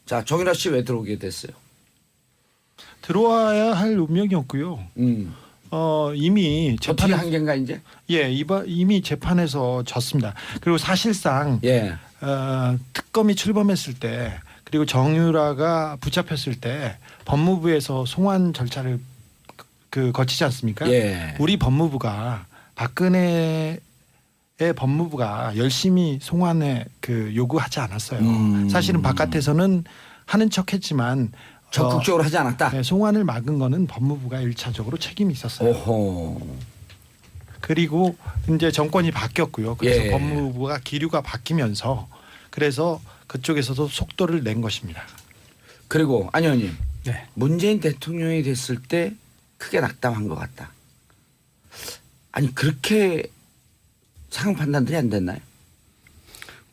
자, 정유라 씨 왜 들어오게 됐어요? 들어와야 할 운명이었고요. 이미 어떻게 재판에 한 게인가 이제? 이미 재판에서 졌습니다. 그리고 사실상 예. 특검이 출범했을 때 그리고 정유라가 붙잡혔을 때 법무부에서 송환 절차를 거치지 않습니까? 예. 우리 법무부가 박근혜의 법무부가 열심히 송환에 요구하지 않았어요. 사실은 바깥에서는 하는 척했지만 적극적으로 하지 않았다. 네, 송환을 막은 거는 법무부가 1차적으로 책임이 있었어요. 오호. 그리고 이제 정권이 바뀌었고요. 그래서 예. 법무부가 기류가 바뀌면서 그래서 그쪽에서도 속도를 낸 것입니다. 그리고 안 의원님, 네. 문재인 대통령이 됐을 때 크게 낙담한 것 같다. 아니 그렇게 상황 판단들이 안 됐나요?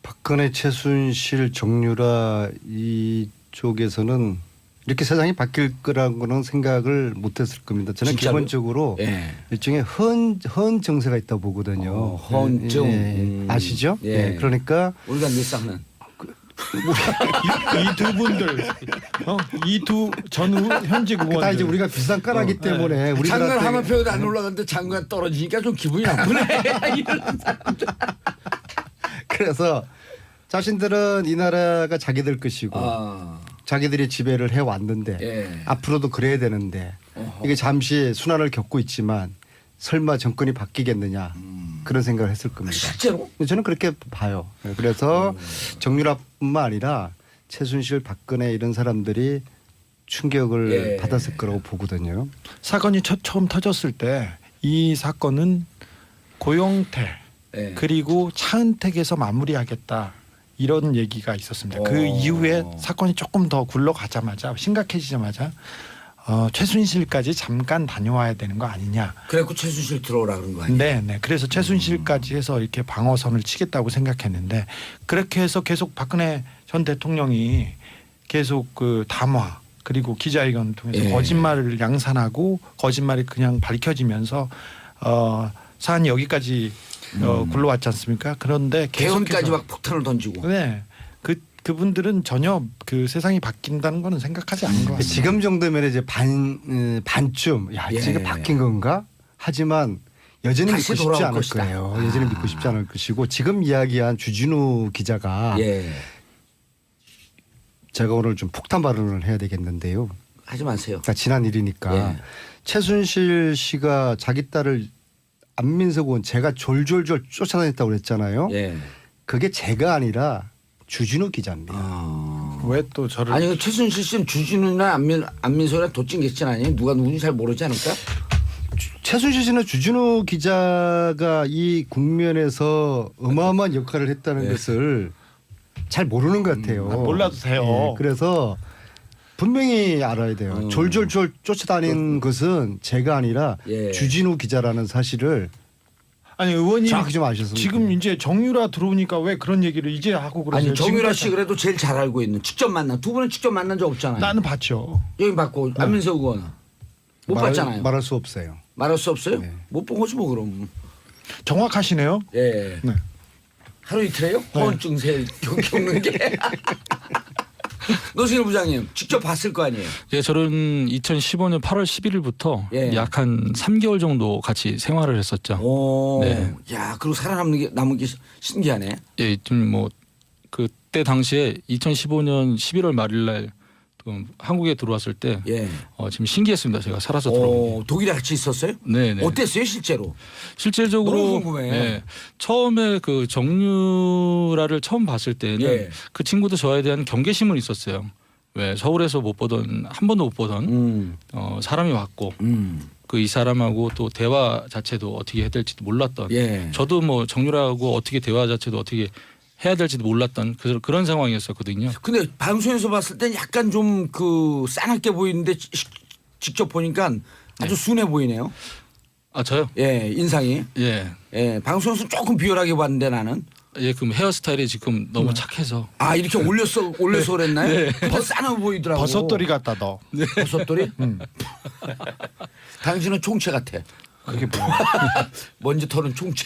박근혜, 최순실, 정유라 이쪽에서는 이렇게 세상이 바뀔 거라고는 생각을 못했을 겁니다. 저는 진짜로요? 기본적으로 예. 일종의 헌 정세가 있다 보거든요. 헌정. 아시죠? 예. 그러니까 우리가 늘 쌍는. 이 두 분들, 이 두 전후 현직 의원들. 다 이제 우리가 비슷한 까라기 때문에 우리들한테 장관 하마표도 안 올라갔는데 장관 떨어지니까 좀 기분이 나쁘네. 이런 사람들. 그래서 자신들은 이 나라가 자기들 것이고 아, 자기들이 지배를 해왔는데 예. 앞으로도 그래야 되는데 이게 잠시 순환을 겪고 있지만 설마 정권이 바뀌겠느냐 그런 생각을 했을 겁니다. 실제로? 저는 그렇게 봐요. 그래서 정유라뿐만 아니라 최순실, 박근혜 이런 사람들이 충격을 예. 받았을 거라고 보거든요. 사건이 처음 터졌을 때 이 사건은 고용태 예. 그리고 차은택에서 마무리하겠다 이런 얘기가 있었습니다. 그 이후에 사건이 조금 더 굴러가자마자 심각해지자마자 최순실까지 잠깐 다녀와야 되는 거 아니냐. 그래갖고 최순실 들어오라 그런 거 아니에요? 네. 그래서 최순실까지 해서 이렇게 방어선을 치겠다고 생각했는데 그렇게 해서 계속 박근혜 전 대통령이 계속 담화 그리고 기자회견을 통해서 예. 거짓말을 양산하고 거짓말이 그냥 밝혀지면서 사안이 여기까지 굴러왔지 않습니까? 그런데 개헌까지 계속해서 막 폭탄을 던지고. 네. 그분들은 전혀 세상이 바뀐다는 거는 생각하지 않은 것 같습니다. 지금 정도면 이제 반쯤 야 예. 이게 바뀐 건가? 하지만 여전히 다시 믿고 싶지 돌아올 않을 것이다. 거예요. 여전히 믿고 싶지 않을 것이고 지금 이야기한 주진우 기자가 예. 제가 오늘 좀 폭탄 발언을 해야 되겠는데요. 하지 마세요. 그러니까 지난 일이니까 예. 최순실 씨가 자기 딸을 안민석 의원 제가 졸졸졸 쫓아다녔다고 그랬잖아요. 예. 그게 제가 아니라 주진우 기자입니다. 왜 또 저를 아니 그 최순실 씨는 주진우나 안민석이나 도찐개찐 아니에요? 누가 누군지 잘 모르지 않을까? 최순실 씨는 주진우 기자가 이 국면에서 어마어마한 역할을 했다는 네. 것을 잘 모르는 것 같아요. 몰라도 돼요. 예, 그래서 분명히 알아야 돼요. 졸졸졸 쫓아다닌 것은 제가 아니라 예. 주진우 기자라는 사실을 아니 의원님 정확히 좀 아셨으면 지금 좋겠네요. 이제 정유라 들어오니까 왜 그런 얘기를 이제 하고 그러세요? 아니 정유라 씨 지금까지 그래도 제일 잘 알고 있는 직접 만난 두 분은 직접 만난 적 없잖아요. 나는 봤죠. 여기 받고 안민석 의원 못 봤잖아요. 말할 수 없어요. 말할 수 없어요? 네. 못 본 거지 뭐 그럼. 정확하시네요. 예. 네. 하루 이틀에요? 허언 증세 겪는 게. 노승일 부장님 직접 봤을 거 아니에요? 예, 저는 2015년 8월 11일부터 예. 약 한 3개월 정도 같이 생활을 했었죠. 오. 네. 야, 그리고 살아남는 게 남은 게 신기하네. 예, 좀 뭐 그때 당시에 2015년 11월 말일날 한국에 들어왔을 때 예. 지금 신기했습니다. 제가 살아서 들어온 게. 오, 독일에 같이 있었어요? 네네. 어땠어요 실제로? 실질적으로 너무 궁금해. 예, 처음에 그 정유라를 처음 봤을 때는 예. 그 친구도 저에 대한 경계심은 있었어요. 왜 서울에서 못 보던 한 번도 못 보던 사람이 왔고 그 이 사람하고 또 대화 자체도 어떻게 해야 될지도 몰랐던. 예. 저도 뭐 정유라하고 어떻게 대화 자체도 어떻게 해야 될지도 몰랐던 그런 상황이었었거든요. 근데 방송에서 봤을 땐 약간 좀 그 싸납게 보이는데 직접 보니까 아주 순해 보이네요. 아 저요? 예, 인상이. 예. 예, 방송에서 조금 비열하게 봤는데 나는. 예, 그럼 헤어스타일이 지금 너무 착해서. 아, 이렇게 올려서 그랬나요? 더 싸나 보이더라고. 버섯돌이 같다 너. 버섯돌이? 당신은 총채 같아. 그게 뭐야? 먼지 털은 총체.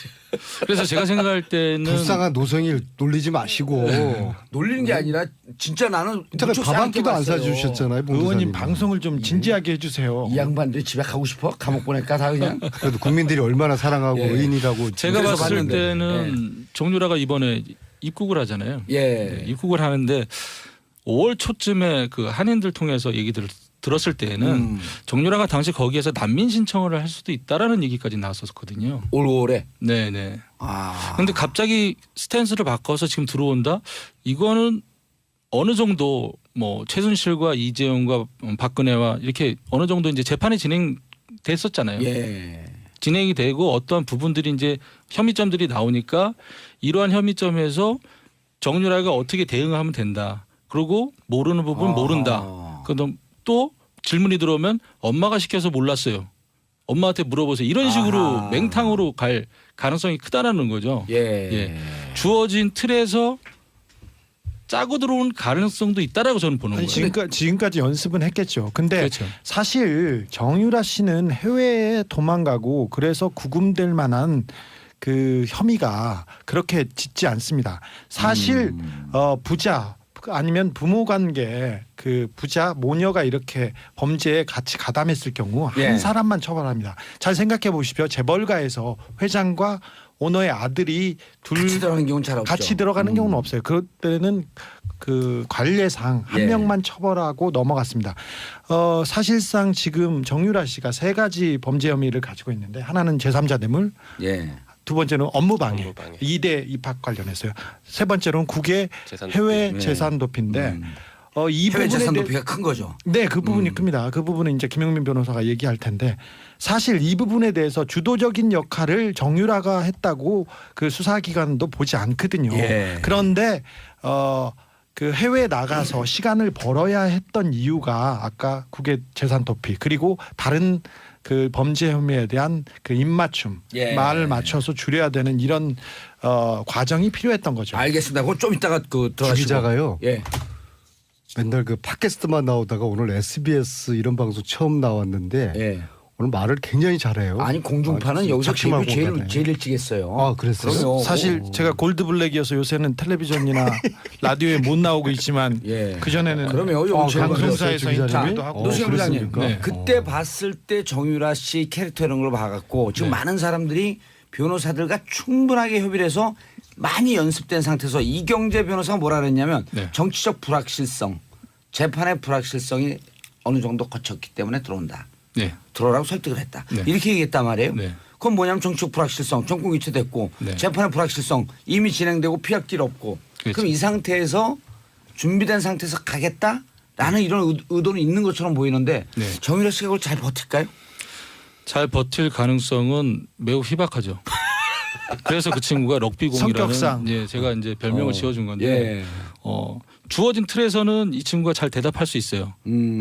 그래서 제가 생각할 때는 불쌍한 노성일 놀리지 마시고. 놀리는 게 아니라 진짜 나는 이따가 무척 밥 한 끼도 안 생각해봤어요. 사주셨잖아요. 봉 의원님 도사님. 방송을 좀 진지하게 해주세요. 이 양반들이 집에 가고 싶어? 감옥 보낼까 다 그냥. 그래도 국민들이 얼마나 사랑하고 예. 의인이라고. 제가 그래서 봤을 봤는데. 때는 정유라가 이번에 입국을 하잖아요. 예. 네, 입국을 하는데 5월 초쯤에 그 한인들 통해서 얘기들을 들었을 때는 정유라가 당시 거기에서 난민 신청을 할 수도 있다라는 얘기까지 나왔었거든요. 올 5월에. 네네. 아. 근데 갑자기 스탠스를 바꿔서 지금 들어온다? 이거는 어느 정도 뭐 최순실과 이재용과 박근혜와 이렇게 어느 정도 이제 재판이 진행됐었잖아요. 예. 진행이 되고 어떠한 부분들이 이제 혐의점들이 나오니까 이러한 혐의점에서 정유라가 어떻게 대응하면 된다. 그리고 모르는 부분 모른다. 그다음 또 질문이 들어오면 엄마가 시켜서 몰랐어요. 엄마한테 물어보세요. 이런 식으로 아하. 맹탕으로 갈 가능성이 크다라는 거죠. 예. 예. 주어진 틀에서 짜고 들어온 가능성도 있다라고 저는 보는 아니, 거예요. 지금까지 연습은 했겠죠. 근데 그렇죠. 사실 정유라 씨는 해외에 도망가고 그래서 구금될 만한 그 혐의가 그렇게 짙지 않습니다. 사실 부자 아니면 부모 관계 그 부자 모녀가 이렇게 범죄에 같이 가담했을 경우 예. 한 사람만 처벌합니다. 잘 생각해 보십시오. 재벌가에서 회장과 오너의 아들이 같이 들어가는 경우는 잘 없죠. 같이 들어가는 경우는 없어요. 그럴 때는 그 관례상 한 예. 명만 처벌하고 넘어갔습니다. 사실상 지금 정유라 씨가 세 가지 범죄 혐의를 가지고 있는데 하나는 제3자 뇌물, 예. 두 번째는 업무방해, 업무방해. 2대 입학 관련해서요. 세 번째로는 국외 재산 해외 도피. 재산 도피인데 이 해외 부분에 재산 대해 도피가 큰 거죠. 네, 그 부분이 큽니다. 그 부분은 이제 김영민 변호사가 얘기할 텐데 사실 이 부분에 대해서 주도적인 역할을 정유라가 했다고 그 수사기관도 보지 않거든요. 예. 그런데 그 해외에 나가서 시간을 벌어야 했던 이유가 아까 국외 재산 도피 그리고 다른 그 범죄 혐의에 대한 그 입맞춤 예. 말을 맞춰서 줄여야 되는 이런 과정이 필요했던 거죠. 알겠습니다. 그거 좀 이따가 그 주 들어가시고. 기자가요. 예. 맨날 그 팟캐스트만 나오다가 오늘 SBS 이런 방송 처음 나왔는데 예. 오늘 말을 굉장히 잘해요. 아니 공중파는 여기서 작심할 데뷔 것 같네. 제일 일찍 했어요. 아, 그랬어요? 그럼요. 사실 제가 골드블랙이어서 요새는 텔레비전이나 라디오에 못 나오고 있지만 예. 그 전에는 그럼요. 여기 제일 방송사에서 먼저 인터뷰도 하고 노승현 부장님, 그랬습니까? 네. 그때 봤을 때 정유라 씨 캐릭터 이런 걸 봐갖고 지금 네. 많은 사람들이 변호사들과 충분하게 협의를 해서 많이 연습된 상태에서 이경재 변호사가 뭐라 그랬냐면 네. 정치적 불확실성, 재판의 불확실성이 어느 정도 거쳤기 때문에 들어온다. 네. 들어오라고 설득을 했다. 네. 이렇게 얘기했단 말이에요. 네. 그건 뭐냐면 정치적 불확실성, 정권 교체됐고 네. 재판의 불확실성 이미 진행되고 피할 길 없고 그렇죠. 그럼 이 상태에서 준비된 상태에서 가겠다라는 이런 의도는 있는 것처럼 보이는데 네. 정유라 씨가 그걸 잘 버틸까요? 잘 버틸 가능성은 매우 희박하죠. 그래서 그 친구가 럭비공이라는 성격상. 예, 제가 이제 별명을 지어준 건데 예. 주어진 틀에서는 이 친구가 잘 대답할 수 있어요.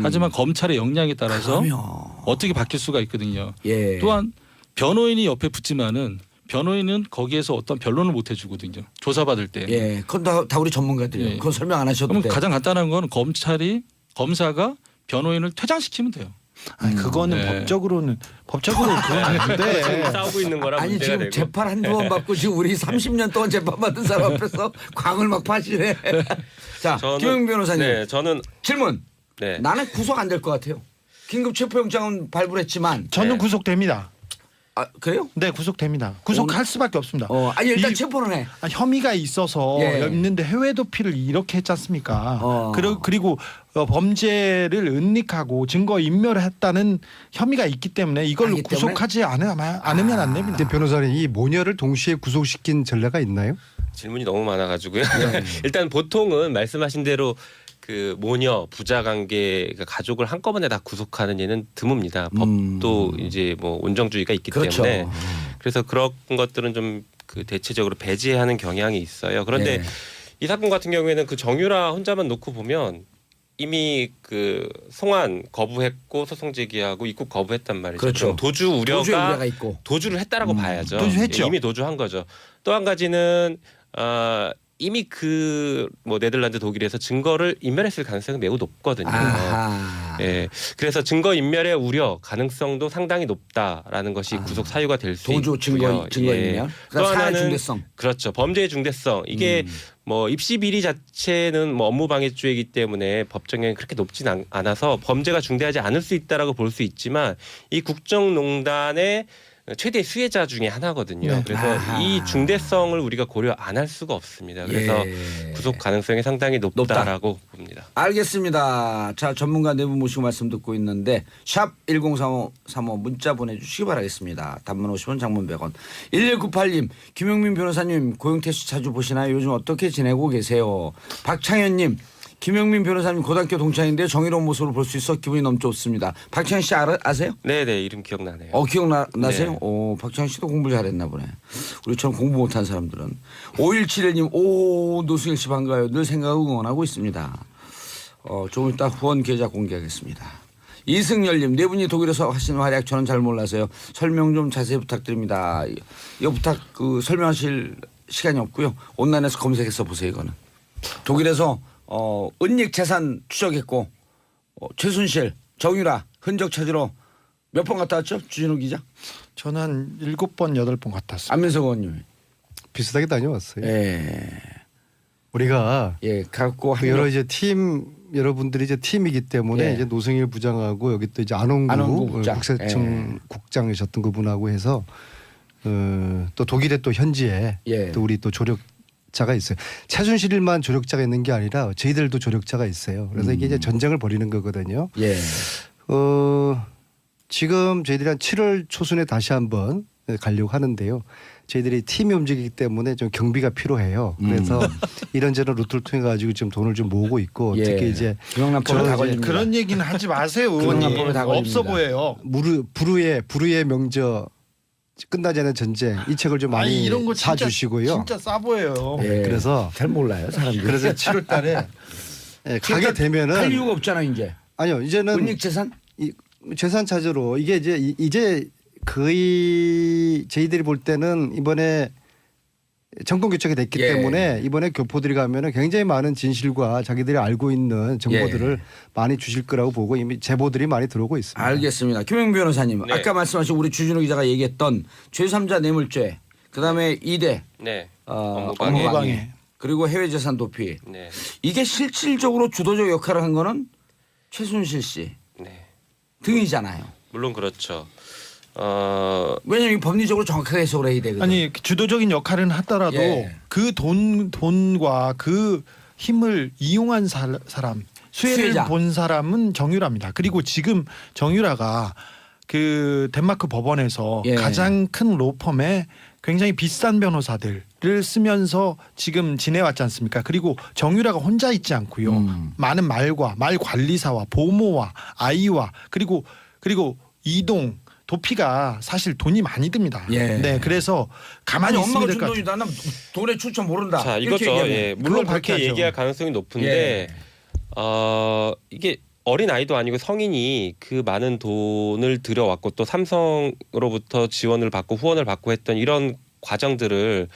하지만 검찰의 역량에 따라서 그러면 어떻게 바뀔 수가 있거든요. 예. 또한 변호인이 옆에 붙지만은 변호인은 거기에서 어떤 변론을 못 해주거든요. 조사받을 때. 예, 그건 다 우리 전문가들이에요. 예. 그건 설명 안 하셔도 그럼 돼. 가장 간단한 건 검사가 변호인을 퇴장시키면 돼요. 아니, 그거는 네. 법적으로는 그건 안 돼. 지금 싸우고 있는 거라 아니 문제가 지금 되고. 재판 한두 번 받고 지금 우리 30년 동안 재판 받은 사람 앞에서 광을 막 파시네. 자, 김영 변호사님 네, 저는 질문. 네. 나는 구속 안 될 것 같아요. 긴급 체포영장은 발부했지만 저는 네. 구속됩니다. 아 그래요? 네, 구속됩니다. 구속할 수밖에 없습니다. 아니 일단 이- 체포는 해. 혐의가 있어서 예. 있는데 해외 도피를 이렇게 했지 않습니까? 어. 그리고 범죄를 은닉하고 증거 인멸을 했다는 혐의가 있기 때문에 이걸 알기 때문에? 구속하지 않으면 안 됩니다. 근데 변호사님 이 모녀를 동시에 구속시킨 전례가 있나요? 질문이 너무 많아가지고요. 일단 보통은 말씀하신 대로 그 모녀 부자 관계 가족을 한꺼번에 다 구속하는 예는 드뭅니다. 법도 이제 뭐 온정주의가 있기 그렇죠. 때문에 그래서 그런 것들은 좀 그 대체적으로 배제하는 경향이 있어요. 그런데 예. 이 사건 같은 경우에는 그 정유라 혼자만 놓고 보면 이미 그 송환 거부했고 소송 제기하고 입국 거부했단 말이죠. 그렇죠. 그럼 도주 도주의 우려가 우려가 있고. 도주를 했다라고 봐야죠. 도주했죠. 이미 도주한 거죠. 또 한 가지는 이미 그 뭐 네덜란드 독일에서 증거를 인멸했을 가능성이 매우 높거든요. 아하. 예. 그래서 증거 인멸의 우려 가능성도 상당히 높다라는 것이 구속 사유가 될 수 있고요. 도주 증거 인멸. 또 그다음 사회 하나는 중대성. 그렇죠. 범죄의 중대성. 이게 뭐 입시 비리 자체는 뭐 업무방해죄이기 때문에 법정형이 그렇게 높진 않아서 범죄가 중대하지 않을 수 있다라고 볼 수 있지만 이 국정농단의 최대 수혜자 중에 하나거든요. 네. 그래서 아하. 이 중대성을 우리가 고려 안 할 수가 없습니다. 그래서 예. 구속 가능성이 상당히 높다라고 봅니다. 알겠습니다. 자, 전문가 네 분 모시고 말씀 듣고 있는데 샵 1035 문자 보내주시기 바라겠습니다. 단문 50원, 장문 100원. 1198님, 김용민 변호사님 고영태 씨 자주 보시나요? 요즘 어떻게 지내고 계세요? 박창현님, 김용민 변호사님 고등학교 동창인데 정의로운 모습을 볼 수 있어 기분이 너무 좋습니다. 박창현 씨 아세요? 네네 이름 기억나네요. 기억나세요? 네. 박창현 씨도 공부 잘했나 보네. 우리처럼 공부 못한 사람들은. 5171님, 노승일 씨 반가워요. 늘 생각하고 응원하고 있습니다. 조금 이따 후원 계좌 공개하겠습니다. 이승열님, 네 분이 독일에서 하시는 활약 저는 잘 몰라서요. 설명 좀 자세히 부탁드립니다. 이거 설명하실 시간이 없고요. 온라인에서 검색해서 보세요. 이거는 독일에서 은닉 재산 추적했고 최순실, 정유라 흔적 찾으러 몇 번 갔다 왔죠? 주진우 기자. 저는 한 7번 8번 갔다 왔습니다. 안민석 의원님. 비슷하게 다녀왔어요. 예. 우리가 갖고 그 여러 이제 팀 여러분들이 이제 팀이기 때문에 예. 이제 노승일 부장하고 여기 또 이제 안홍구 국장. 국세청 국장이셨던 그분하고 해서 또 독일에 또 현지에 예. 또 우리 또 조력자가 있어요. 최순실만 조력자가 있는 게 아니라 저희들도 조력자가 있어요. 그래서 이게 이제 전쟁을 벌이는 거거든요. 예. 지금 저희들이 한 7월 초순에 다시 한번 가려고 하는데요. 저희들이 팀이 움직이기 때문에 좀 경비가 필요해요. 그래서 이런저런 루트를 통해 가지고 지금 돈을 좀 모으고 있고 예. 특히 이제 조영남법에 다 걸립니다. 그런 얘기는 하지 마세요. 그런 다 의원님. 없어 걸립니다. 보여요. 불후의 명저 끝나지 않은 전쟁 이 책을 좀 많이 아니, 이런 거 진짜, 사주시고요. 진짜 싸 보여요. 예. 그래서 잘 몰라요 사람들이. 그래서 7월 달에 가게 되면은 할 이유가 없잖아 이제. 아니요 이제는 은닉 재산? 이 재산 찾으러 이게 이제 거의 저희들이 볼 때는 이번에 정권 교체가 됐기 예. 때문에 이번에 교포들이 가면은 굉장히 많은 진실과 자기들이 알고 있는 정보들을 많이 주실 거라고 보고 이미 제보들이 많이 들어오고 있습니다. 알겠습니다. 김용 변호사님, 네. 아까 말씀하신 우리 주진우 기자가 얘기했던 제3자 뇌물죄, 그다음에 2대 네. 업무방해, 업무방해. 그리고 해외 재산 도피. 네. 이게 실질적으로 주도적 역할을 한 거는 최순실 씨 네. 등이잖아요. 물론 그렇죠. 왜냐하면 법리적으로 정확하게 해석을 해야 되거든요. 아니 주도적인 역할은 하더라도 예. 그 돈과 그 힘을 이용한 사람 수혜를 수혜자. 본 사람은 정유라입니다. 그리고 지금 정유라가 그 덴마크 법원에서 예. 가장 큰 로펌에 굉장히 비싼 변호사들을 쓰면서 지금 지내왔지 않습니까? 그리고 정유라가 혼자 있지 않고요. 많은 말 관리사와 보모와 아이와 그리고 이동 도피가 사실 돈이 많이 듭니다. 예. 네, 그래서 가만히 아니 있으면 엄마가 될 준 것 돈이 같아요. 나는 돈의 출처 모른다. 자 이렇게 이거죠. 얘기하면. 예. 물론 그걸 그렇게 밝혀야죠. 얘기할 가능성이 높은데 예. 이게 어린 아이도 아니고 성인이 그 많은 돈을 들여왔고 또 삼성으로부터 지원을 받고 후원을 받고 했던 이런 과정들을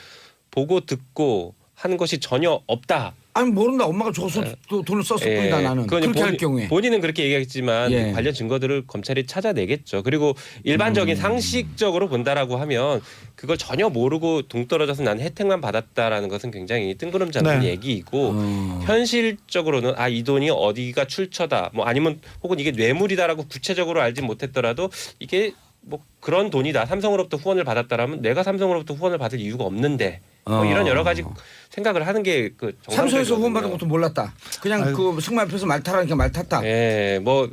보고 듣고 하는 것이 전혀 없다. 아니 모른다. 엄마가 줘서 또 돈을 썼을 뿐이다 나는. 그건 그렇게 할 경우에. 본인은 그렇게 얘기하겠지만 예. 그 관련 증거들을 검찰이 찾아내겠죠. 그리고 일반적인 상식적으로 본다라고 하면 그걸 전혀 모르고 동떨어져서 난 혜택만 받았다라는 것은 굉장히 뜬구름 잡는 네. 얘기이고 현실적으로는 이 돈이 어디가 출처다 뭐 아니면 혹은 이게 뇌물이다라고 구체적으로 알지 못했더라도 이게 뭐 그런 돈이다. 삼성으로부터 후원을 받았다라면 내가 삼성으로부터 후원을 받을 이유가 없는데 뭐 이런 여러 가지 생각을 하는 게 그 삼성에서 후원 받은 것도 몰랐다. 그냥 아이고. 그 승마 앞에서 말 타라니까 말 탔다. 예, 뭐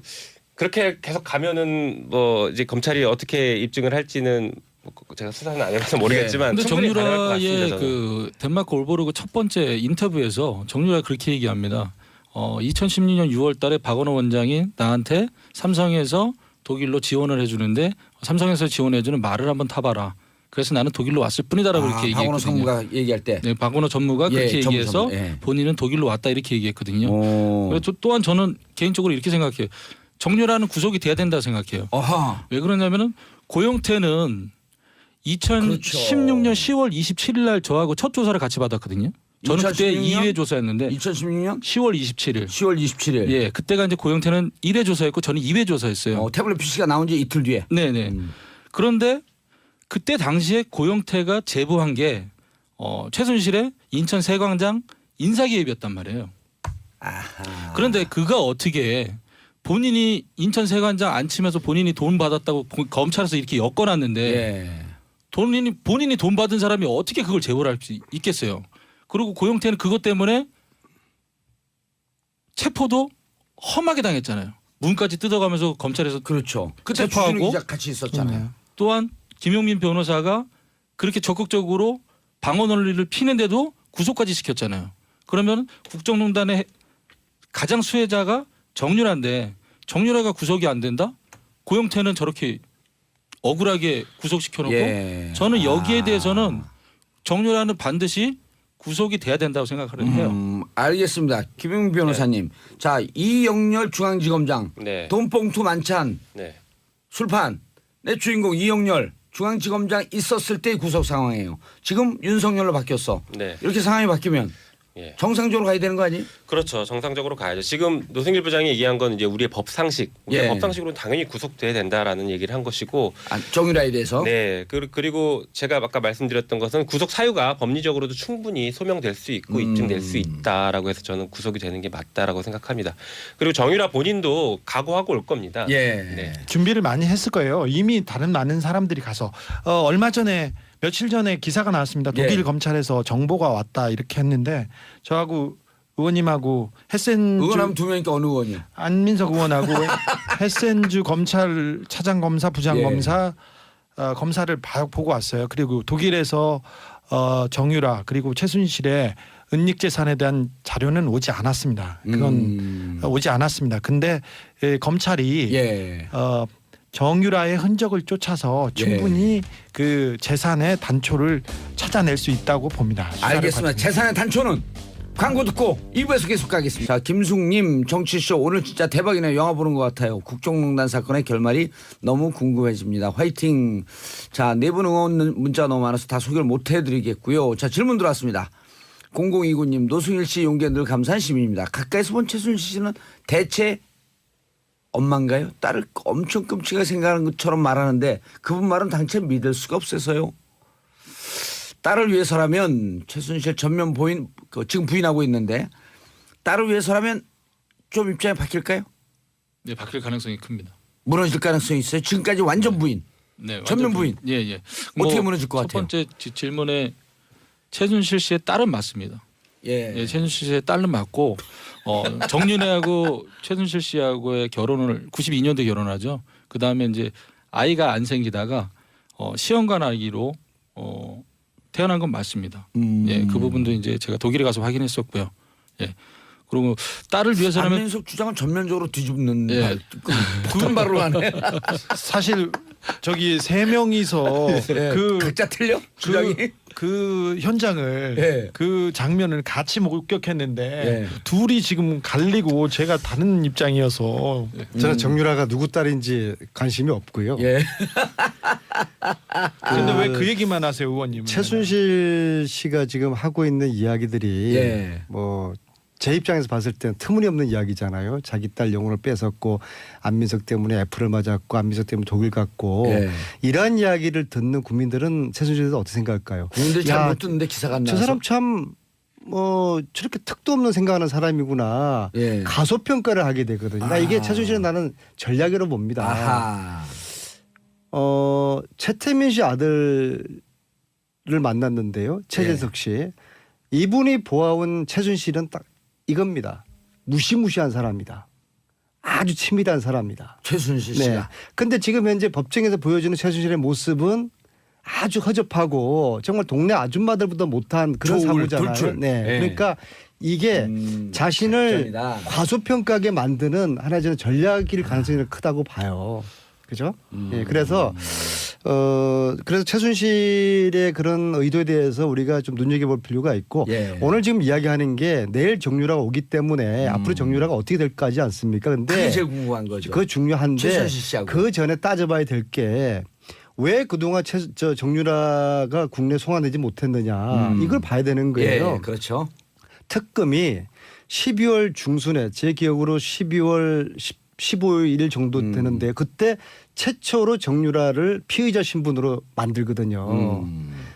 그렇게 계속 가면은 뭐 이제 검찰이 어떻게 입증을 할지는 뭐 제가 수사는 안 해봐서 모르겠지만 근데 충분히 가능할 것 정유라의 같습니다, 저는. 그 덴마크 올보르그 첫 번째 인터뷰에서 정유라가 그렇게 얘기합니다. 2016년 6월달에 박원호 원장이 나한테 삼성에서 독일로 지원을 해주는데 삼성에서 지원해주는 말을 한번 타봐라. 그래서 나는 독일로 왔을 뿐이다라고 이렇게 박원호 얘기했거든요. 성무가 얘기할 때. 네, 박원호 전무가 그렇게 전무, 얘기해서 예. 본인은 독일로 왔다 이렇게 얘기했거든요. 오. 그래서 또한 저는 개인적으로 이렇게 생각해요. 정유라는 구속이 돼야 된다 생각해요. 어하. 왜 그러냐면은 고영태는 2016년 그렇죠. 10월 27일 날 저하고 첫 조사를 같이 받았거든요. 저는 그때 2016 년? 2회 조사였는데 2016년 10월 27일. 10월 27일. 예, 그때가 이제 고영태는 1회 조사였고 저는 2회 조사였어요. 태블릿 PC가 나온 지 이틀 뒤에. 네네. 그런데 그때 당시에 고영태가 제보한 게 최순실의 인천 세광장 인사기획이었단 말이에요. 아하. 그런데 그가 어떻게 본인이 인천 세관장 안 치면서 본인이 돈 받았다고 검찰에서 이렇게 엮어놨는데 예. 본인이 돈 받은 사람이 어떻게 그걸 제보를 할 수 있겠어요. 그리고 고영태는 그것 때문에 체포도 험하게 당했잖아요. 문까지 뜯어가면서 검찰에서 그렇죠. 그때 체포하고 주진우 기자 같이 있었잖아요. 또한 김용민 변호사가 그렇게 적극적으로 방어 논리를 피는데도 구속까지 시켰잖아요. 그러면 국정농단의 가장 수혜자가 정유라인데 정유라가 구속이 안 된다? 고영태는 저렇게 억울하게 구속시켜놓고 예. 저는 여기에 대해서는 정유라는 반드시 구속이 돼야 된다고 생각을 해요. 알겠습니다. 김용민 변호사님. 자, 이영렬 중앙지검장. 네. 돈봉투 만찬 네. 술판 내 주인공 이영렬 중앙지검장 있었을 때의 구속 상황이에요. 지금 윤석열로 바뀌었어. 네. 이렇게 상황이 바뀌면 예. 정상적으로 가야 되는 거 아니에요? 그렇죠. 정상적으로 가야죠. 지금 노승일 부장이 얘기한 건 이제 우리의 법상식. 우리의 예. 법상식으로는 당연히 구속돼야 된다라는 얘기를 한 것이고. 정유라에 대해서. 네. 그리고 제가 아까 말씀드렸던 것은 구속 사유가 법리적으로도 충분히 소명될 수 있고 입증될 수 있다라고 해서 저는 구속이 되는 게 맞다라고 생각합니다. 그리고 정유라 본인도 각오하고 올 겁니다. 예. 네. 준비를 많이 했을 거예요. 이미 다른 많은 사람들이 가서 얼마 전에 며칠 전에 기사가 나왔습니다. 독일 예. 검찰에서 정보가 왔다 이렇게 했는데 저하고 의원님하고 헤센주 의원하면 두 명이니까 어느 의원이요? 안민석 의원하고 헤센주 검찰 차장 검사 부장 예. 검사 검사를 보고 왔어요. 그리고 독일에서 정유라 그리고 최순실의 은닉 재산에 대한 자료는 오지 않았습니다. 그건 오지 않았습니다. 근데 검찰이 예. 정유라의 흔적을 쫓아서 충분히 그 재산의 단초를 찾아낼 수 있다고 봅니다. 수사를 알겠습니다. 받으면. 재산의 단초는 광고 듣고 2부에서 계속 가겠습니다. 자, 김숙님 정치쇼 오늘 진짜 대박이네요. 영화 보는 것 같아요. 국정농단 사건의 결말이 너무 궁금해집니다. 화이팅. 자, 네 분 응원 문자 너무 많아서 다 소개를 못 해드리겠고요. 자, 질문 들어왔습니다. 0029님 노승일 씨 용기에 늘 감사한 시민입니다. 가까이서 본 최순실 씨는 대체 엄마인가요? 딸을 엄청 끔찍하게 생각하는 것처럼 말하는데 그분 말은 당최 믿을 수가 없어서요. 딸을 위해서라면 최순실 전면 부인 지금 부인하고 있는데 딸을 위해서라면 좀 입장이 바뀔까요? 네, 바뀔 가능성이 큽니다. 무너질 가능성이 있어요. 지금까지 완전 부인. 네, 전면 부인. 예, 예. 어떻게 무너질 것 같아요? 첫 번째 질문에 최순실 씨의 딸은 맞습니다. 예. 예, 최순실 씨의 딸은 맞고 정윤회하고 최순실 씨하고의 결혼을 92년도에 결혼하죠. 그 다음에 이제 아이가 안 생기다가 시험관 아기로 태어난 건 맞습니다. 예, 그 부분도 이제 제가 독일에 가서 확인했었고요. 예. 그리고 딸을 위해서라면 안민석 주장은 전면적으로 뒤집는 예. 그런 말로 하네. 사실 저기 세 명이서 그 각자 틀려? 주장이? 그 현장을 예. 그 장면을 같이 목격했는데 예. 둘이 지금 갈리고 제가 다른 입장이어서 저는 정유라가 누구 딸인지 관심이 없고요. 예. 근데 왜 그 얘기만 하세요, 의원님? 최순실 씨가 지금 하고 있는 이야기들이 예. 뭐 제 입장에서 봤을 때는 터무니없는 이야기잖아요. 자기 딸 영혼을 뺏었고 안민석 때문에 애플을 맞았고 안민석 때문에 독일 갔고 예. 이러한 이야기를 듣는 국민들은 최순실에 대해서 어떻게 생각할까요? 국민들이 잘 야, 못 듣는데 기사가 안 저 나와서. 사람 참 뭐 저렇게 특도 없는 생각하는 사람이구나. 예. 가소평가를 하게 되거든요. 나 이게 최순실은 나는 전략으로 봅니다. 아하. 최태민 씨 아들을 만났는데요. 최재석 씨. 이분이 보아온 최순실은 딱 이겁니다. 무시무시한 사람이다. 아주 치밀한 사람이다. 최순실 네. 씨가. 근데 지금 현재 법정에서 보여주는 최순실의 모습은 아주 허접하고 정말 동네 아줌마들보다 못한 그런 조울, 사고잖아요. 돌출. 네. 네. 그러니까 이게 자신을 작전이다. 과소평가하게 만드는 하나의 저는 전략일 가능성이 크다고 봐요. 그죠? 예, 그래서 그래서 최순실의 그런 의도에 대해서 우리가 좀 눈여겨볼 필요가 있고 예. 오늘 지금 이야기하는 게 내일 정유라가 오기 때문에 앞으로 정유라가 어떻게 될까지 않습니까? 근데 그게 제일 궁금한 거죠. 그거 중요한데 최순실 씨하고. 그 전에 따져봐야 될 게 왜 그동안 정유라가 국내 송환되지 못했느냐 이걸 봐야 되는 거예요. 예, 그렇죠. 특검이 12월 중순에 제 기억으로 12월 15일 정도 되는데 그때 최초로 정유라를 피의자 신분으로 만들거든요.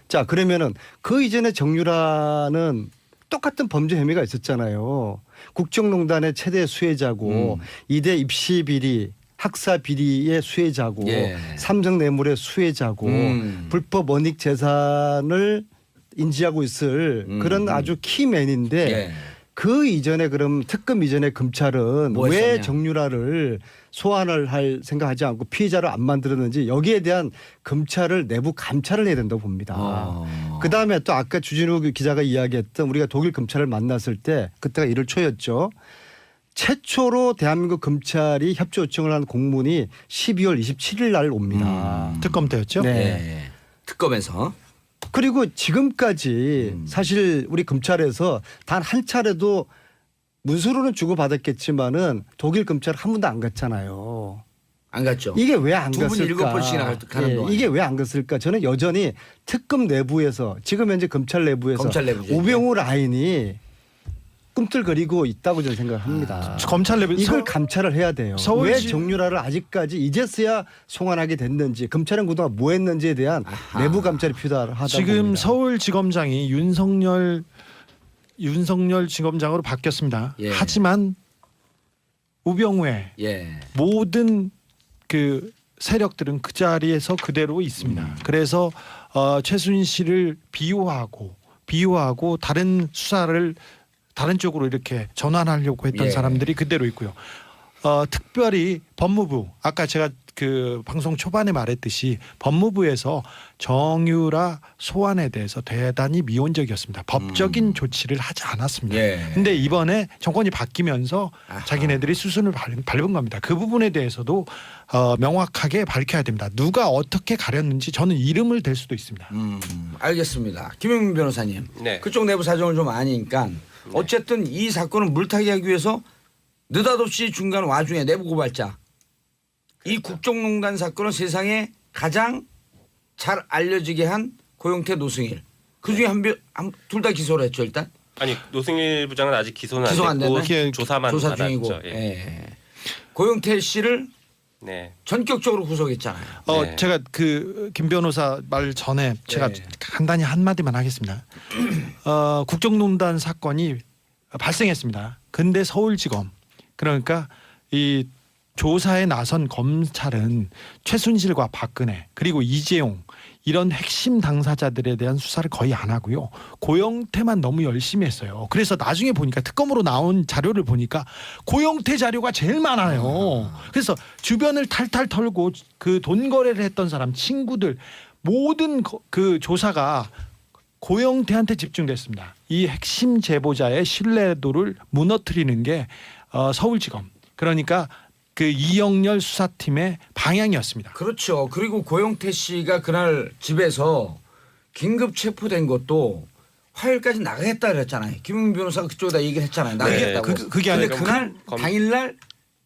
자 그러면은 그 이전에 정유라는 똑같은 범죄 혐의가 있었잖아요. 국정농단의 최대 수혜자고 이대 입시 비리 학사 비리의 수혜자고 예. 삼성 뇌물의 수혜자고 불법 원익 재산을 인지하고 있을 그런 아주 키맨인데 예. 그 이전에 그럼 특검 이전에 검찰은 뭐 왜 했었냐? 정유라를 소환을 할 생각하지 않고 피의자로 안 만들었는지 여기에 대한 검찰을 내부 감찰을 해야 된다고 봅니다. 그다음에 또 아까 주진우 기자가 이야기했던 우리가 독일 검찰을 만났을 때 그때가 1월 초였죠. 최초로 대한민국 검찰이 협조 요청을 한 공문이 12월 27일 날 옵니다. 특검 때였죠. 네. 예. 특검에서 그리고 지금까지 사실 우리 검찰에서 단 한 차례도 문서로는 주고받았겠지만은 독일 검찰 한 번도 안 갔잖아요. 안 갔죠. 이게 왜 안 두 분 갔을까? 7번씩이나 가는 동안. 이게 왜 안 갔을까? 저는 여전히 특검 내부에서 지금 현재 검찰 내부에서 검찰 내부죠, 우병우 라인이 꿈틀거리고 있다고 저는 생각합니다. 검찰 내부 이걸 감찰을 해야 돼요. 서울시- 왜 정유라를 아직까지 이제서야 송환하게 됐는지 검찰은 그동안 뭐 했는지에 대한 내부 감찰이 필요하다고 지금 봅니다. 서울지검장이 윤석열 지검장으로 바뀌었습니다. 예. 하지만 우병우의 예. 모든 그 세력들은 그 자리에서 그대로 있습니다. 그래서 최순실을 비호하고 다른 수사를 다른 쪽으로 이렇게 전환하려고 했던 예. 사람들이 그대로 있고요. 특별히 법무부 아까 제가 그 방송 초반에 말했듯이 법무부에서 정유라 소환에 대해서 대단히 미온적이었습니다. 법적인 조치를 하지 않았습니다. 예. 근데 이번에 정권이 바뀌면서 아하. 자기네들이 수순을 밟은 겁니다. 그 부분에 대해서도 명확하게 밝혀야 됩니다. 누가 어떻게 가렸는지 저는 이름을 댈 수도 있습니다. 알겠습니다. 김영민 변호사님. 네. 그쪽 내부 사정을 좀 아니까 어쨌든 이 사건을 물타기 하기 위해서 느닷없이 중간 와중에 내부 고발자 이 국정농단 사건은 세상에 가장 잘 알려지게 한 고영태 노승일 그중에 둘 다 기소를 했죠 일단 아니 노승일 부장은 아직 기소는 기소 안 안 됐고 됐네? 조사만 조사 받았죠. 중이고 예. 예. 고영태 씨를 네. 전격적으로 구속했잖아요. 네. 제가 그 김 변호사 말 전에 제가 네. 간단히 한마디만 하겠습니다. 국정농단 사건이 발생했습니다. 근데 서울지검 그러니까 이 조사에 나선 검찰은 최순실과 박근혜 그리고 이재용 이런 핵심 당사자들에 대한 수사를 거의 안 하고요. 고영태만 너무 열심히 했어요. 그래서 나중에 보니까 특검으로 나온 자료를 보니까 고영태 자료가 제일 많아요. 그래서 주변을 탈탈 털고 그 돈 거래를 했던 사람 친구들 모든 그 조사가 고영태한테 집중됐습니다. 이 핵심 제보자의 신뢰도를 무너뜨리는 게 서울지검 그러니까 그 이영렬 수사팀의 방향이었습니다. 그렇죠. 그리고 고영태 씨가 그날 집에서 긴급 체포된 것도 화요일까지 나가겠다 그랬잖아요. 김용민 변호사가 그쪽에다 얘기를 했잖아요. 나가겠다고. 그게 아니라 근데 그날 당일날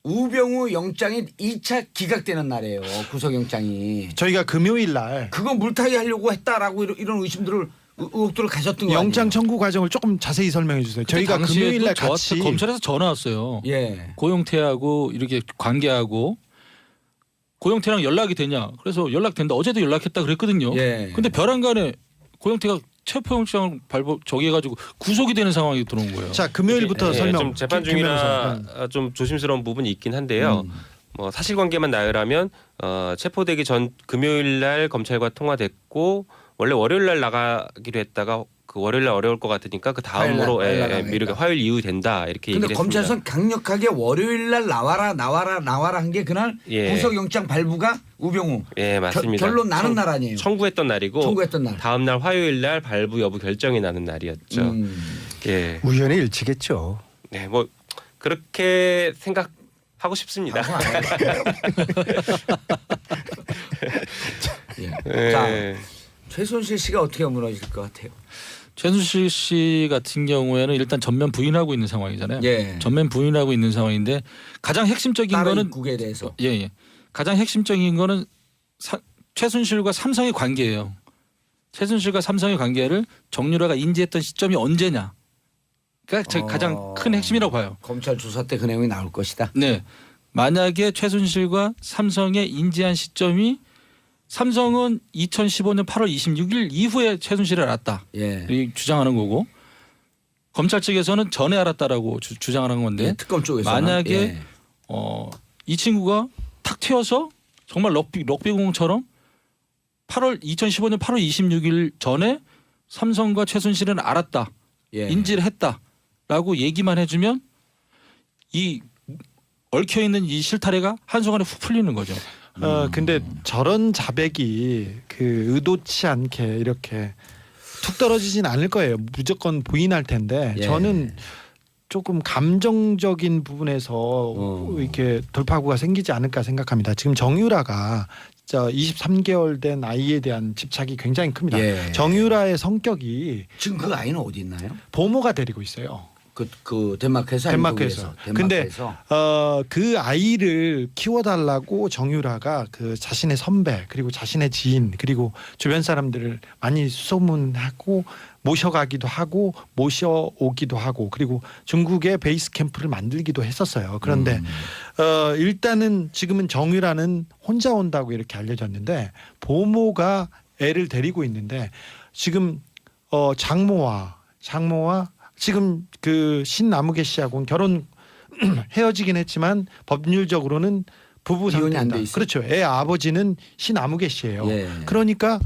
우병우 영장이 2차 기각되는 날이에요. 구속영장이. 저희가 금요일 날 그거 물타기 하려고 했다라고 이런 의혹들을 가졌던 거 영장 아니에요? 청구 과정을 조금 자세히 설명해 주세요. 저희가 금요일 날 같이 검찰에서 전화 왔어요. 예. 고영태하고 이렇게 관계하고 고영태랑 연락이 되냐? 그래서 연락된다. 어제도 연락했다 그랬거든요. 예. 근데 벼랑간에 고영태가 체포영장을 저기해가지고 구속이 되는 상황이 들어온 거예요. 자 금요일부터 예, 설명. 좀 재판 김 변호사. 중이라 좀 조심스러운 부분이 있긴 한데요. 뭐 사실관계만 나열하면 체포되기 전 금요일 날 검찰과 통화됐고 원래 월요일 날 나가기로 했다가 그 월요일 날 어려울 것 같으니까 그 다음으로 화요일 날 나가겠다. 미루게 화요일 이후 된다 이렇게 근데 얘기를 검찰에서는 했습니다. 강력하게 월요일 날 나와라 한 게 그날 예. 구속영장 발부가 우병우. 예 맞습니다. 결론 나는 날 아니에요. 청구했던 날이고 청구했던 날. 다음 날 화요일 날 발부 여부 결정이 나는 날이었죠. 예. 우연의 일치겠죠. 네, 뭐 그렇게 생각하고 싶습니다. 예. 자, 최순실 씨가 어떻게 무너질 것 같아요? 최순실 씨 같은 경우에는 일단 전면 부인하고 있는 상황이잖아요. 예. 전면 부인하고 있는 상황인데 가장 핵심적인 다른 거는 국에 대해서. 예. 가장 핵심적인 거는 최순실과 삼성의 관계예요. 최순실과 삼성의 관계를 정유라가 인지했던 시점이 언제냐. 가장 큰 핵심이라고 봐요. 검찰 조사 때 그 내용이 나올 것이다. 네. 만약에 최순실과 삼성의 인지한 시점이 삼성은 2015년 8월 26일 이후에 최순실을 알았다. 예. 이 주장하는 거고 검찰 측에서는 전에 알았다라고 주장하는 건데 예, 특검 쪽에서는 만약에 예. 이 친구가 탁 튀어서 정말 럭비공처럼 2015년 8월 26일 전에 삼성과 최순실은 알았다. 예. 인지를 했다라고 얘기만 해주면 이 얽혀있는 이 실타래가 한순간에 훅 풀리는 거죠. 근데 저런 자백이 그 의도치 않게 이렇게 툭 떨어지진 않을 거예요. 무조건 부인할 텐데 예. 저는 조금 감정적인 부분에서 이렇게 돌파구가 생기지 않을까 생각합니다. 지금 정유라가 23개월 된 아이에 대한 집착이 굉장히 큽니다. 예. 정유라의 성격이 지금 그 아이는 어디 있나요? 보모가 데리고 있어요. 그 덴마크에서 아니면 덴마크에서. 독일에서? 근데 덴마크에서? 그 아이를 키워달라고 정유라가 그 자신의 선배 그리고 자신의 지인 그리고 주변 사람들을 많이 소문하고 모셔가기도 하고 모셔오기도 하고 그리고 중국에 베이스 캠프를 만들기도 했었어요. 그런데 일단은 지금은 정유라는 혼자 온다고 이렇게 알려졌는데 보모가 애를 데리고 있는데 지금 장모와 지금 그 신나무개 씨하고는 결혼 헤어지긴 했지만 법률적으로는 부부 이혼이 안 상태다. 돼 있어요? 그렇죠. 애 아버지는 신나무개 씨예요. 예. 그러니까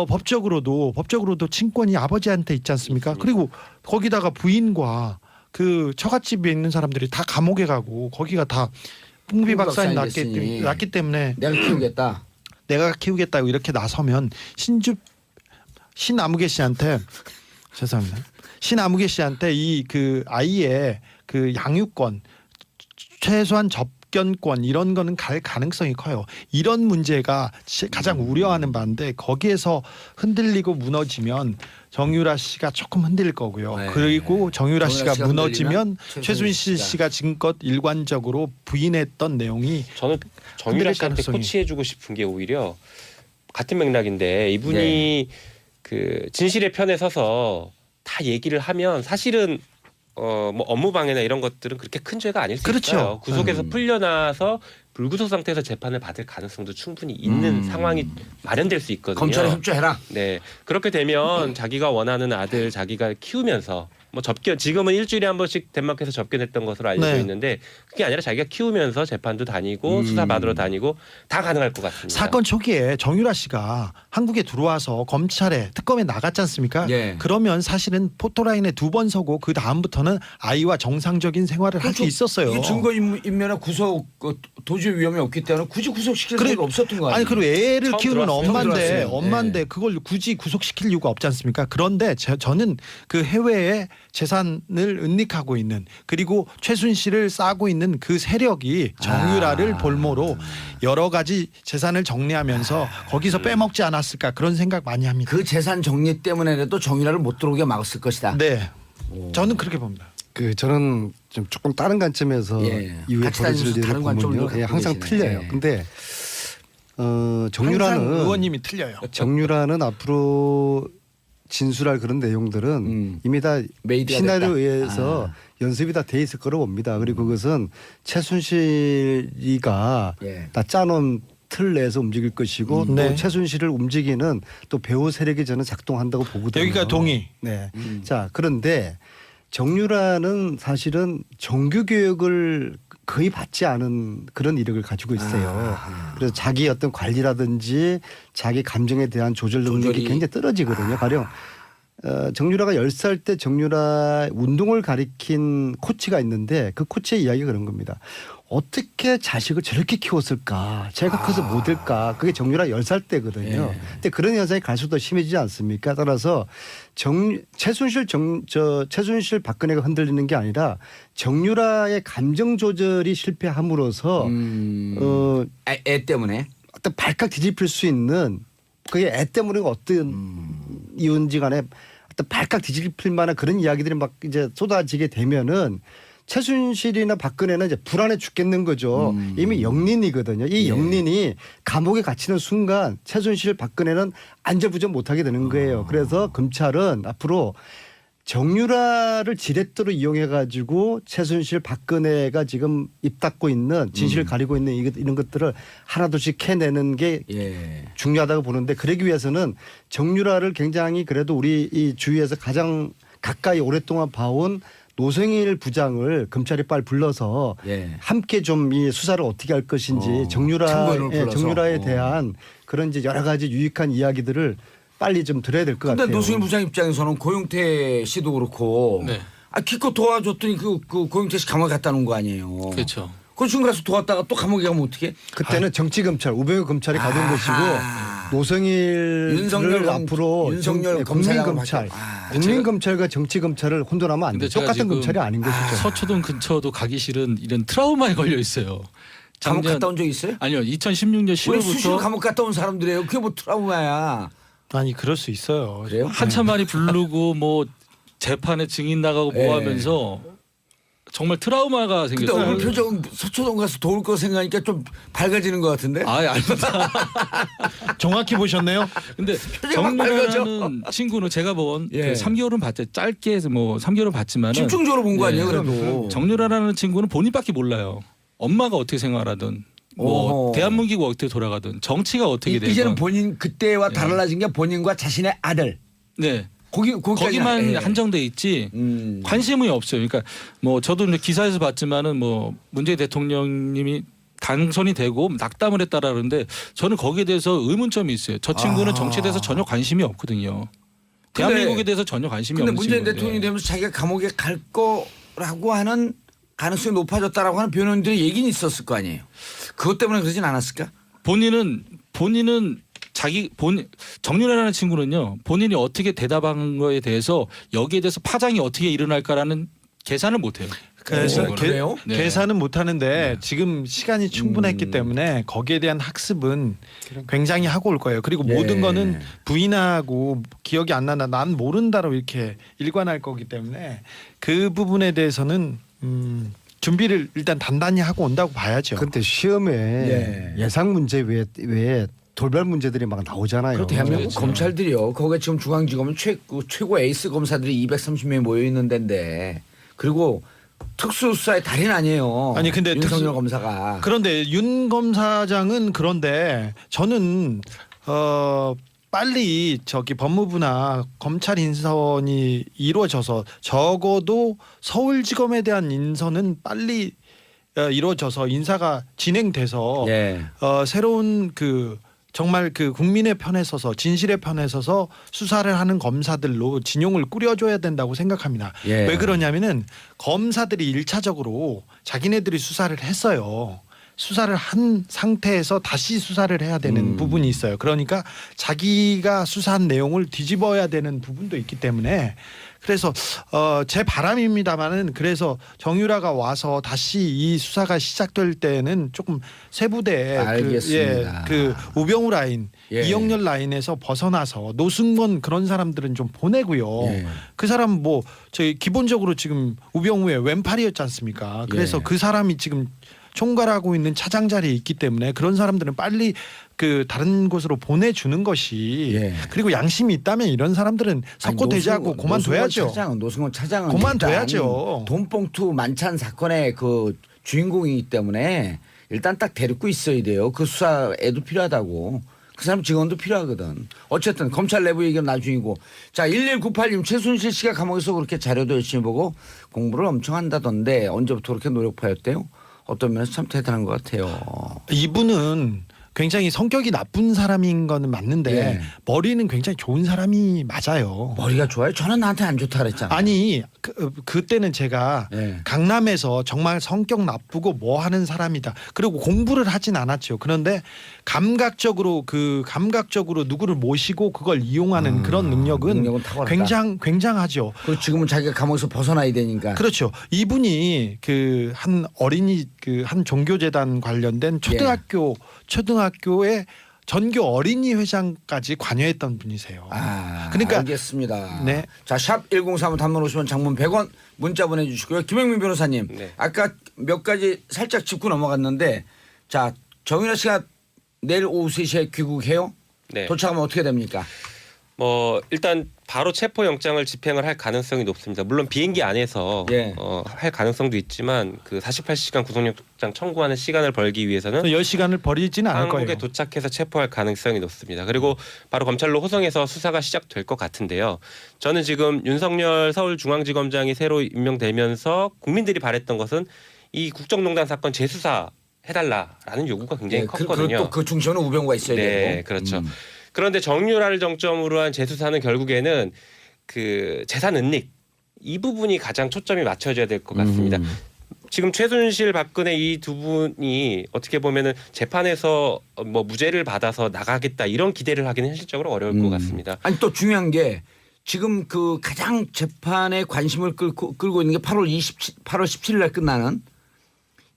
법적으로도 친권이 아버지한테 있지 않습니까? 그리고 거기다가 부인과 그 처갓집에 있는 사람들이 다 감옥에 가고 거기가 다 풍비박산이 됐으니 났기 때문에 내가 키우겠다. 키우겠다고 이렇게 나서면 신나무개 씨한테 죄송합니다. 신아무개 씨한테 이 그 아이의 그 양육권 최소한 접견권 이런 거는 갈 가능성이 커요. 이런 문제가 가장 우려하는 바인데 거기에서 흔들리고 무너지면 정유라 씨가 조금 흔들릴 거고요. 네. 그리고 정유라 씨가 무너지면 흔들리면 최순실 씨가 지금껏 일관적으로 부인했던 내용이 저는 정유라 흔들릴 씨한테 가능성이. 코치해주고 싶은 게 오히려 같은 맥락인데 이분이 그 진실의 편에 서서 다 얘기를 하면 사실은 뭐 업무 방해나 이런 것들은 그렇게 큰 죄가 아닐 수 그렇죠. 있어요. 구속에서 풀려나서 불구속 상태에서 재판을 받을 가능성도 충분히 있는 상황이 마련될 수 있거든요. 검찰에 협조해라. 네, 그렇게 되면 자기가 원하는 아들 자기가 키우면서 뭐 접견 지금은 일주일에 한 번씩 덴마크에서 접견했던 것으로 알려져 네. 있는데 그게 아니라 자기가 키우면서 재판도 다니고 수사 받으러 다니고 다 가능할 것 같습니다. 사건 초기에 정유라 씨가 한국에 들어와서 검찰에 특검에 나갔지 않습니까? 예. 그러면 사실은 포토라인에 2번 서고 그 다음부터는 아이와 정상적인 생활을 할 수 있었어요. 이 증거 인멸에 구속 도저히 위험이 없기 때문에 굳이 구속시킬 필요가 없었던 거 아니에요? 아니 그리고 애를 처음 키우는 들어왔어요. 엄마인데 네. 그걸 굳이 구속시킬 이유가 없지 않습니까? 그런데 저는 그 해외에 재산을 은닉하고 있는 그리고 최순실을 싸고 있는 그 세력이 정유라를 볼모로 여러 가지 재산을 정리하면서 거기서 빼먹지 않았을까 그런 생각 많이 합니다. 그 재산 정리 때문에라도 정유라를 못 들어오게 막았을 것이다. 네, 저는 그렇게 봅니다. 저는 좀 조금 다른 관점에서 예. 이후에 같이 벌어질 다니면서 일을 다른 관점을 보면요, 갖고 항상 계시네. 틀려요. 예. 근데 항상 정유라는 의원님이 틀려요. 정유라는 앞으로 진술할 그런 내용들은 이미 다 메이드가 시나리오에 됐다. 의해서 연습이 다 돼 있을 거로 봅니다. 그리고 그것은 최순실이가 예. 다 짜놓은 틀 내에서 움직일 것이고 또 네. 최순실을 움직이는 또 배후 세력이 저는 작동한다고 보거든요. 여기가 동의. 네. 자, 그런데 정유라는 사실은 정규 교육을 거의 받지 않은 그런 이력을 가지고 있어요. 그래서 자기 어떤 관리라든지 자기 감정에 대한 조절 능력이 조절이- 굉장히 떨어지거든요. 가령 정유라가 10살 때 정유라 운동을 가리킨 코치가 있는데 그 코치의 이야기가 그런 겁니다. 어떻게 자식을 저렇게 키웠을까? 제가 커서 못 될까? 그게 정유라 10살 때거든요. 예. 근데 그런 현상이 갈수록 더 심해지지 않습니까? 따라서 최순실 박근혜가 흔들리는 게 아니라 정유라의 감정 조절이 실패함으로써 애 때문에. 어떤 발칵 뒤집힐 수 있는 그게 애 때문에 어떤 이유인지 간에 어떤 발칵 뒤집힐 만한 그런 이야기들이 막 이제 쏟아지게 되면은 최순실이나 박근혜는 이제 불안해 죽겠는 거죠. 이미 영린이거든요. 이 영린이 감옥에 갇히는 순간 최순실 박근혜는 안절부절 못하게 되는 거예요. 그래서 검찰은 앞으로 정유라를 지렛대로 이용해 가지고 최순실, 박근혜가 지금 입 닫고 있는 진실을 가리고 있는 이런 것들을 하나둘씩 캐내는 게 예. 중요하다고 보는데 그러기 위해서는 정유라를 굉장히 그래도 우리 이 주위에서 가장 가까이 오랫동안 봐온 노승일 부장을 검찰이 빨리 불러서 예. 함께 좀 이 수사를 어떻게 할 것인지 참고인을 불러서. 정유라에 대한 그런 이제 여러 가지 유익한 이야기들을 빨리 좀 들어야 될 것 근데 같아요. 노승일 부장 입장에서는 고용태 씨도 그렇고 네. 기껏 도와줬더니 그 고용태 씨 감옥에 갖다 놓은 거 아니에요. 그렇죠. 그 지금 가서 도왔다가 또 감옥에 가면 어떻게? 그때는 정치검찰 우병우 검찰이 가둔 아하. 것이고 노승일을 윤석열 앞으로 윤석열 검사장으로 국민검찰 바뀌어. 아. 국민검찰과 정치검찰을 혼돈하면 안 근데 돼. 제가 똑같은 지금 검찰이 아닌 것이죠. 서초동 근처도 가기 싫은 이런 트라우마에 걸려 있어요. 감옥 갔다 온 적 있어요? 아니요. 2016년 우리 수시로 10월부터 감옥 갔다 온 사람들이에요. 그게 뭐 트라우마야. 아니 그럴 수 있어요. 그래요? 한참 만에 부르고 뭐 재판에 증인 나가고 뭐 예. 하면서 정말 트라우마가 근데 생겼어요. 오늘 표정 서초동 가서 도울 거 생각하니까 좀 밝아지는 것 같은데? 아예 아닙니다. 정확히 보셨네요. 근데 표정이 막 정유라는 친구는 제가 본 예. 그 3개월은 봤죠. 짧게 해서 뭐 3개월은 봤지만은 집중적으로 본 거 아니에요, 예. 그래도. 정유라라는 친구는 본인밖에 몰라요. 엄마가 어떻게 생활하든 뭐 어허. 대한민국이 어떻게 돌아가든 정치가 어떻게 되든 이제는 본인 그때와 달라진 게 본인과 자신의 아들. 네. 거기까지 거기만 예. 한정돼 있지 관심이 없어요. 그러니까 뭐 저도 이제 기사에서 봤지만은 뭐 문재인 대통령님이 당선이 되고 낙담을 했다라 그러는데 저는 거기에 대해서 의문점이 있어요. 저 친구는 정치에 대해서 전혀 관심이 없거든요. 대한민국에 대해서 전혀 관심이 근데 없는 문재인 친구인데. 대통령이 되면서 자기가 감옥에 갈 거라고 하는 가능성이 높아졌다라고 하는 변호인들의 얘기는 있었을 거 아니에요. 그것 때문에 그러진 않았을까? 본인은 정유라라는 친구는요 본인이 어떻게 대답한 거에 대해서 여기에 대해서 파장이 어떻게 일어날까라는 계산을 못해요. 그래서 오, 그래요? 네. 계산은 못하는데 지금 시간이 충분했기 때문에 거기에 대한 학습은 굉장히 하고 올 거예요. 그리고 예. 모든 거는 부인하고 기억이 안 나나 난 모른다로 이렇게 일관할 거기 때문에 그 부분에 대해서는 준비를 일단 단단히 하고 온다고 봐야죠. 그런데 시험에 예. 예상 문제 외에 돌발 문제들이 막 나오잖아요. 그 대한민국 그렇죠. 검찰들이요. 거기에 지금 중앙지검은 최고 에이스 검사들이 230명이 모여 있는 데인데 그리고 특수수사의 달인 아니에요. 아니, 근데 윤석열 검사가. 그런데 윤 검사장은 그런데 저는 빨리 저기 법무부나 검찰 인선이 이루어져서 적어도 서울지검에 대한 인선은 빨리 이루어져서 인사가 진행돼서 예. 새로운 그 정말 그 국민의 편에 서서 진실의 편에 서서 수사를 하는 검사들로 진용을 꾸려줘야 된다고 생각합니다. 예. 왜 그러냐면은 검사들이 1차적으로 자기네들이 수사를 했어요. 수사를 한 상태에서 다시 수사를 해야 되는 부분이 있어요. 그러니까 자기가 수사한 내용을 뒤집어야 되는 부분도 있기 때문에 그래서 제 바람입니다만은 그래서 정유라가 와서 다시 이 수사가 시작될 때는 조금 세부대 알겠습니다. 그 우병우 라인, 예. 이영렬 라인에서 벗어나서 노승원 그런 사람들은 좀 보내고요. 예. 그 사람 뭐 저희 기본적으로 지금 우병우의 왼팔이었지 않습니까? 그래서 예. 그 사람이 지금 총괄하고 있는 차장 자리에 있기 때문에 그런 사람들은 빨리 그 다른 곳으로 보내주는 것이 예. 그리고 양심이 있다면 이런 사람들은 석고대지하고 그만둬야죠. 노승원 차장은 그만둬야죠. 일단 돈봉투 만찬 사건의 그 주인공이기 때문에 일단 딱 데리고 있어야 돼요. 그 수사에도 필요하다고. 그 사람 직원도 필요하거든. 어쨌든 검찰 내부 얘기는 나중이고. 자 1198님 최순실 씨가 감옥에서 그렇게 자료도 열심히 보고 공부를 엄청 한다던데 언제부터 그렇게 노력파였대요? 어떤 면에서 참 대단한 것 같아요. 이분은 굉장히 성격이 나쁜 사람인 거는 맞는데 예. 머리는 굉장히 좋은 사람이 맞아요. 머리가 좋아요? 저는 나한테 안 좋다 그랬잖아요. 아니 그때는 제가 예. 강남에서 정말 성격 나쁘고 뭐 하는 사람이다. 그리고 공부를 하진 않았죠. 그런데 감각적으로 누구를 모시고 그걸 이용하는 그런 능력은 탁월하다. 굉장하죠. 그 지금은 자기가 감옥에서 벗어나야 되니까. 그렇죠. 이분이 그 한 어린이 그 한 종교재단 관련된 초등학교의 전교 어린이 회장까지 관여했던 분이세요. 그러니까 알겠습니다. 네. 자, 샵 1035 단문 50원 장문 100원 문자 보내주시고요. 김영민 변호사님. 네. 아까 몇 가지 살짝 짚고 넘어갔는데 자, 정윤아 씨가 내일 오후 3시에 귀국해요? 네. 도착하면 어떻게 됩니까? 뭐 일단 바로 체포 영장을 집행을 할 가능성이 높습니다. 물론 비행기 안에서 예. 할 가능성도 있지만 그 48시간 구속영장 청구하는 시간을 벌기 위해서는 10시간을 버리지는 않을 한국에 거예요. 도착해서 체포할 가능성이 높습니다. 그리고 바로 검찰로 호송해서 수사가 시작될 것 같은데요. 저는 지금 윤석열 서울중앙지검장이 새로 임명되면서 국민들이 바랬던 것은 이 국정농단 사건 재수사 해달라라는 요구가 굉장히 컸거든요. 또 그 중심에는 우병우가 있어야 네, 되고. 그렇죠. 그런데 정유라를 정점으로 한 재수사는 결국에는 그 재산 은닉 이 부분이 가장 초점이 맞춰져야 될 것 같습니다. 지금 최순실, 박근혜 이 두 분이 어떻게 보면은 재판에서 뭐 무죄를 받아서 나가겠다 이런 기대를 하기는 현실적으로 어려울 것 같습니다. 아니 또 중요한 게 지금 그 가장 재판에 관심을 끌고 있는 게 8월 17일 날 끝나는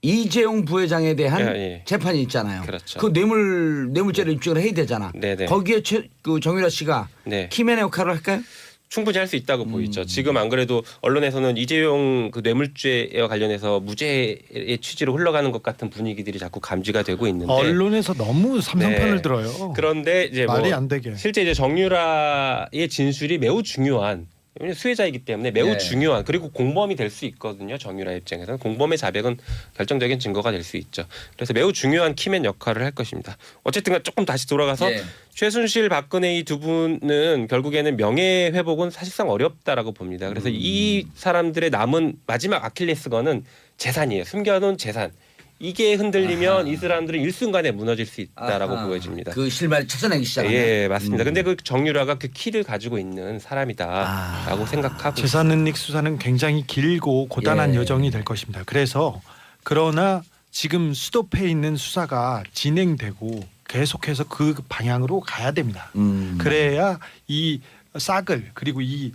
이재용 부회장에 대한 예. 재판이 있잖아요. 그렇죠. 그 뇌물죄를 입증을 해야 되잖아. 네네. 거기에 그 정유라 씨가 네. 키맨의 역할을 할까요? 충분히 할 수 있다고 보이죠. 지금 안 그래도 언론에서는 이재용 그 뇌물죄와 관련해서 무죄의 취지로 흘러가는 것 같은 분위기들이 자꾸 감지가 되고 있는데 언론에서 너무 삼성편을 네. 들어요. 그런데 이제 말이 뭐 안 되게. 실제 이제 정유라의 진술이 매우 중요한 왜냐면 수혜자이기 때문에 매우 네. 중요한 그리고 공범이 될 수 있거든요. 정유라 입장에서는 공범의 자백은 결정적인 증거가 될 수 있죠. 그래서 매우 중요한 키맨 역할을 할 것입니다. 어쨌든 조금 다시 돌아가서 예. 최순실, 박근혜 이 두 분은 결국에는 명예 회복은 사실상 어렵다라고 봅니다. 그래서 이 사람들의 남은 마지막 아킬레스건은 재산이에요. 숨겨놓은 재산. 이게 흔들리면 이 사람들은 일순간에 무너질 수 있다라고 아하. 보여집니다. 그 실마리 찾아내기 시작하네. 예, 맞습니다. 근데 그 정유라가 그 키를 가지고 있는 사람이다라고 생각하고 재산 은닉 수사는 굉장히 길고 고단한 예. 여정이 될 것입니다. 그래서 그러나 지금 수도패에 있는 수사가 진행되고 계속해서 그 방향으로 가야 됩니다. 그래야 이 싹을 그리고 이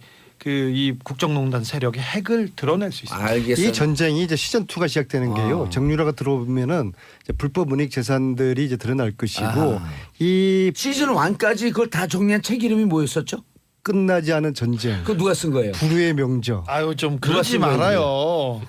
국정농단 세력의 핵을 드러낼 수 있습니다. 알겠어요. 이 전쟁이 이제 시즌 2가 시작되는 게요. 정유라가 들어오면은 이제 불법 은닉 재산들이 이제 드러날 것이고 아하. 이 시즌 1까지 그걸 다 정리한 책 이름이 뭐였었죠? 끝나지 않은 전쟁, 그거 누가 쓴 거예요? 불후의 명저. 아유 좀 누가 그러지 쓴 거예요, 말아요.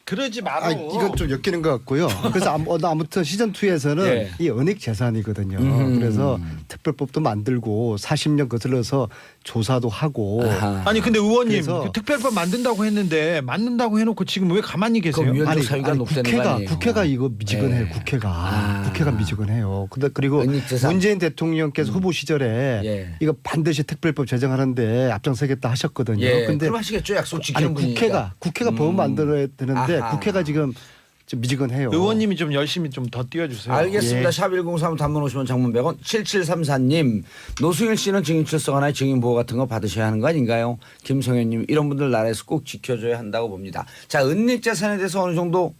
그러지 말아. 아, 이건 좀 엮이는 것 같고요. 그래서 아무튼 시즌 2에서는 예. 이 은닉 재산이거든요. 그래서 특별법도 만들고 40년 거슬러서 조사도 하고. 아하. 아니 근데 의원님 그래서- 그 특별법 만든다고 했는데 만든다고 해놓고 지금 왜 가만히 계세요? 그럼 위원장 사유가 높다는 거 아니에요? 국회가 이거 미지근해요. 예. 국회가 미지근해요. 근데 그리고 은닉 재산. 문재인 대통령께서 후보 시절에 예. 이거 반드시 특별법 제정하는데 앞장서겠다 하셨거든요. 예. 근데 그럼 하시겠죠. 약속 지키는 아니 분이니까. 국회가 법을 만들어야 되는데 아하. 국회가 지금 좀 미지근해요. 의원님이 좀 열심히 좀 더 띄워주세요. 알겠습니다. 예. 샵 1035 단문 50원 장문 100원 7734님 노승일 씨는 증인 출석하나 증인 보호 같은 거 받으셔야 하는 거 아닌가요? 김성현님 이런 분들 나라에서 꼭 지켜줘야 한다고 봅니다. 자 은닉 재산에 대해서 어느 정도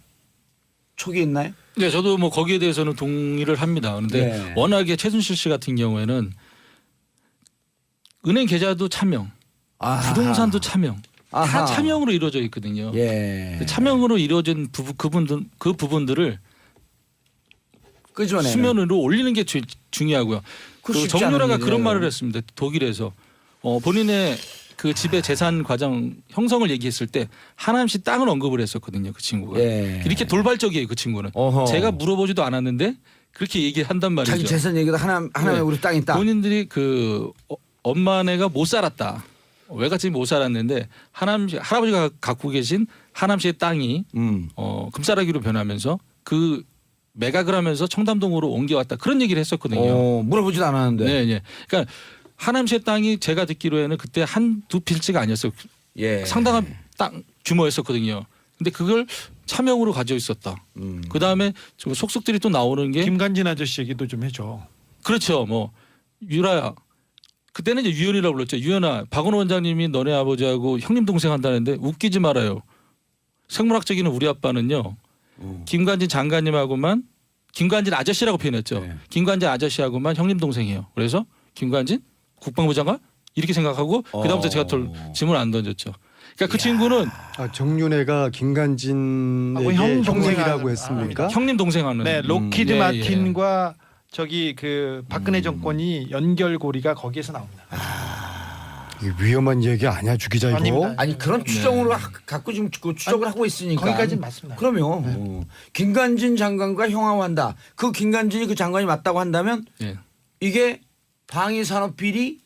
촉이 있나요? 네, 저도 뭐 거기에 대해서는 동의를 합니다. 그런데 네. 워낙에 최순실 씨 같은 경우에는 은행 계좌도 차명, 아하. 부동산도 차명, 아하. 다 차명으로 이루어져 있거든요. 예. 차명으로 이루어진 그 부분들을 끄집어내는. 수면으로 올리는 게 중요하고요. 그거 그 쉽지 정유라가 않은 그런 일이에요. 말을 했습니다. 독일에서 본인의 그 집의 재산 과정 형성을 얘기했을 때 하남시 땅을 언급을 했었거든요. 그 친구가 예. 이렇게 돌발적이에요. 그 친구는 어허. 제가 물어보지도 않았는데 그렇게 얘기한단 말이죠. 자기 재산 얘기도 하나에 네. 우리 땅 있다. 본인들이 그 엄마네가 못 살았다. 외갓집이 못 살았는데 하남시 할아버지가 갖고 계신 하남시의 땅이 금싸라기로 변하면서 그 매각을 하면서 청담동으로 옮겨왔다 그런 얘기를 했었거든요. 물어보지도 않았는데. 네, 네. 그러니까 하남시의 땅이 제가 듣기로에는 그때 한두 필지가 아니었어요. 예. 상당한 땅 규모였었거든요. 근데 그걸 차명으로 가지고 있었다. 그 다음에 속속들이 또 나오는 게 김관진 아저씨 얘기도 좀 해줘. 그렇죠. 뭐 유라야. 그때는 이제 유연이라고 불렀죠. 유연아, 박원호 원장님이 너네 아버지하고 형님 동생 한다는데 웃기지 말아요. 생물학적인 우리 아빠는요. 김관진 장관님하고만 김관진 아저씨라고 표현했죠. 네. 김관진 아저씨하고만 형님 동생이에요. 그래서 김관진 국방부 장관 이렇게 생각하고 그다음부터 제가 질문 안 던졌죠. 그러니까 그 친구는 정윤회가 김관진에게 형 형님이라고 동생 했습니까? 형님 동생 하는. 네, 로키드 예, 예. 마틴과 저기 그 박근혜 정권이 연결고리가 거기에서 나옵니다. 이게 위험한 얘기 아니야 주 기자 이거? 아닙니다. 아니 그런 추정으로 갖고 지금 그 추적을 하고 있으니까. 거기까지는 맞습니다. 그러면 김관진 장관과 형하한다. 그 김관진이 그 장관이 맞다고 한다면 예. 이게 방위산업 비리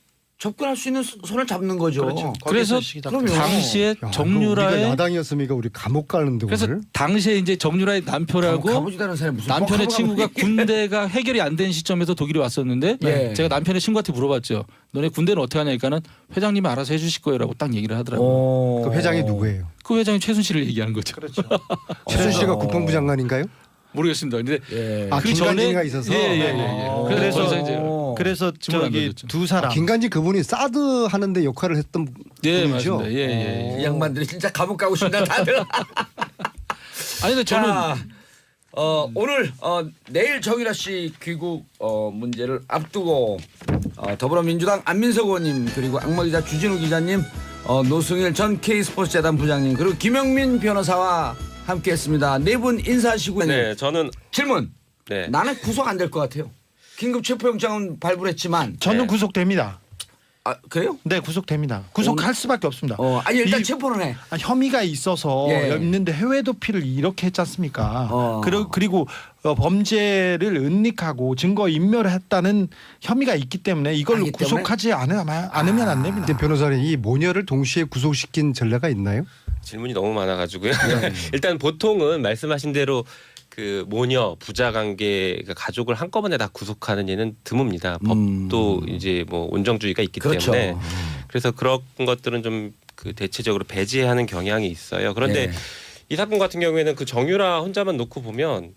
접근할 수 있는 손을 잡는 거죠. 그렇죠. 그래서 거기서 시작. 그럼요. 당시에 야, 정유라의 우리가 야당이었으면 우리 감옥 가는데 그래서 오늘. 당시에 이제 정유라의 남편하고 가보지다는 사람이 무슨 남편의 뻥 친구가 하고 군대가 해결이 안 된 시점에서 독일에 왔었는데 예. 제가 남편의 친구한테 물어봤죠. 너네 군대는 어떻게 하냐니까는 회장님이 알아서 해주실 거예요라고 딱 얘기를 하더라고요. 그 회장이 누구예요? 그 회장이 최순실을 얘기하는 거죠. 그렇죠. 최순 씨가 국방부 장관인가요? 모르겠습니다. 근데 예. 아, 그 김관진이가 전에 있어서. 예. 그래서 거기서 이제 그래서 질문 안 저기 던졌죠. 두 사람 김관진 그분이 사드 하는데 역할을 했던 예 분이죠. 맞습니다. 예. 이 양반들이 진짜 감옥 가고 싶다 다들. 아니 근데 저는 자, 오늘 내일 정유라 씨 귀국 문제를 앞두고 더불어민주당 안민석 의원님 그리고 악마기자 주진우 기자님 노승일 전 K스포츠재단 부장님 그리고 김영민 변호사와 함께했습니다. 네 분 인사하시고 네, 저는 질문. 네. 나는 구속 안 될 것 같아요. 긴급 체포영장은 발부했지만 저는 네. 구속됩니다. 아 그래요? 네, 구속됩니다. 구속할 수밖에 없습니다. 아니 일단 이- 체포는 해. 혐의가 있어서 예. 있는데 해외 도피를 이렇게 했지 않습니까? 어. 그리고 범죄를 은닉하고 증거 인멸했다는 혐의가 있기 때문에 이걸로 아기 때문에? 구속하지 않으면 안 됩니다. 근데 변호사님 이 모녀를 동시에 구속시킨 전례가 있나요? 질문이 너무 많아가지고요. 일단 보통은 말씀하신 대로 그 모녀 부자 관계 가족을 한꺼번에 다 구속하는 예는 드뭅니다. 법도 이제 뭐 온정주의가 있기 그렇죠. 때문에 그래서 그런 것들은 좀 그 대체적으로 배제하는 경향이 있어요. 그런데 네. 이 사건 같은 경우에는 그 정유라 혼자만 놓고 보면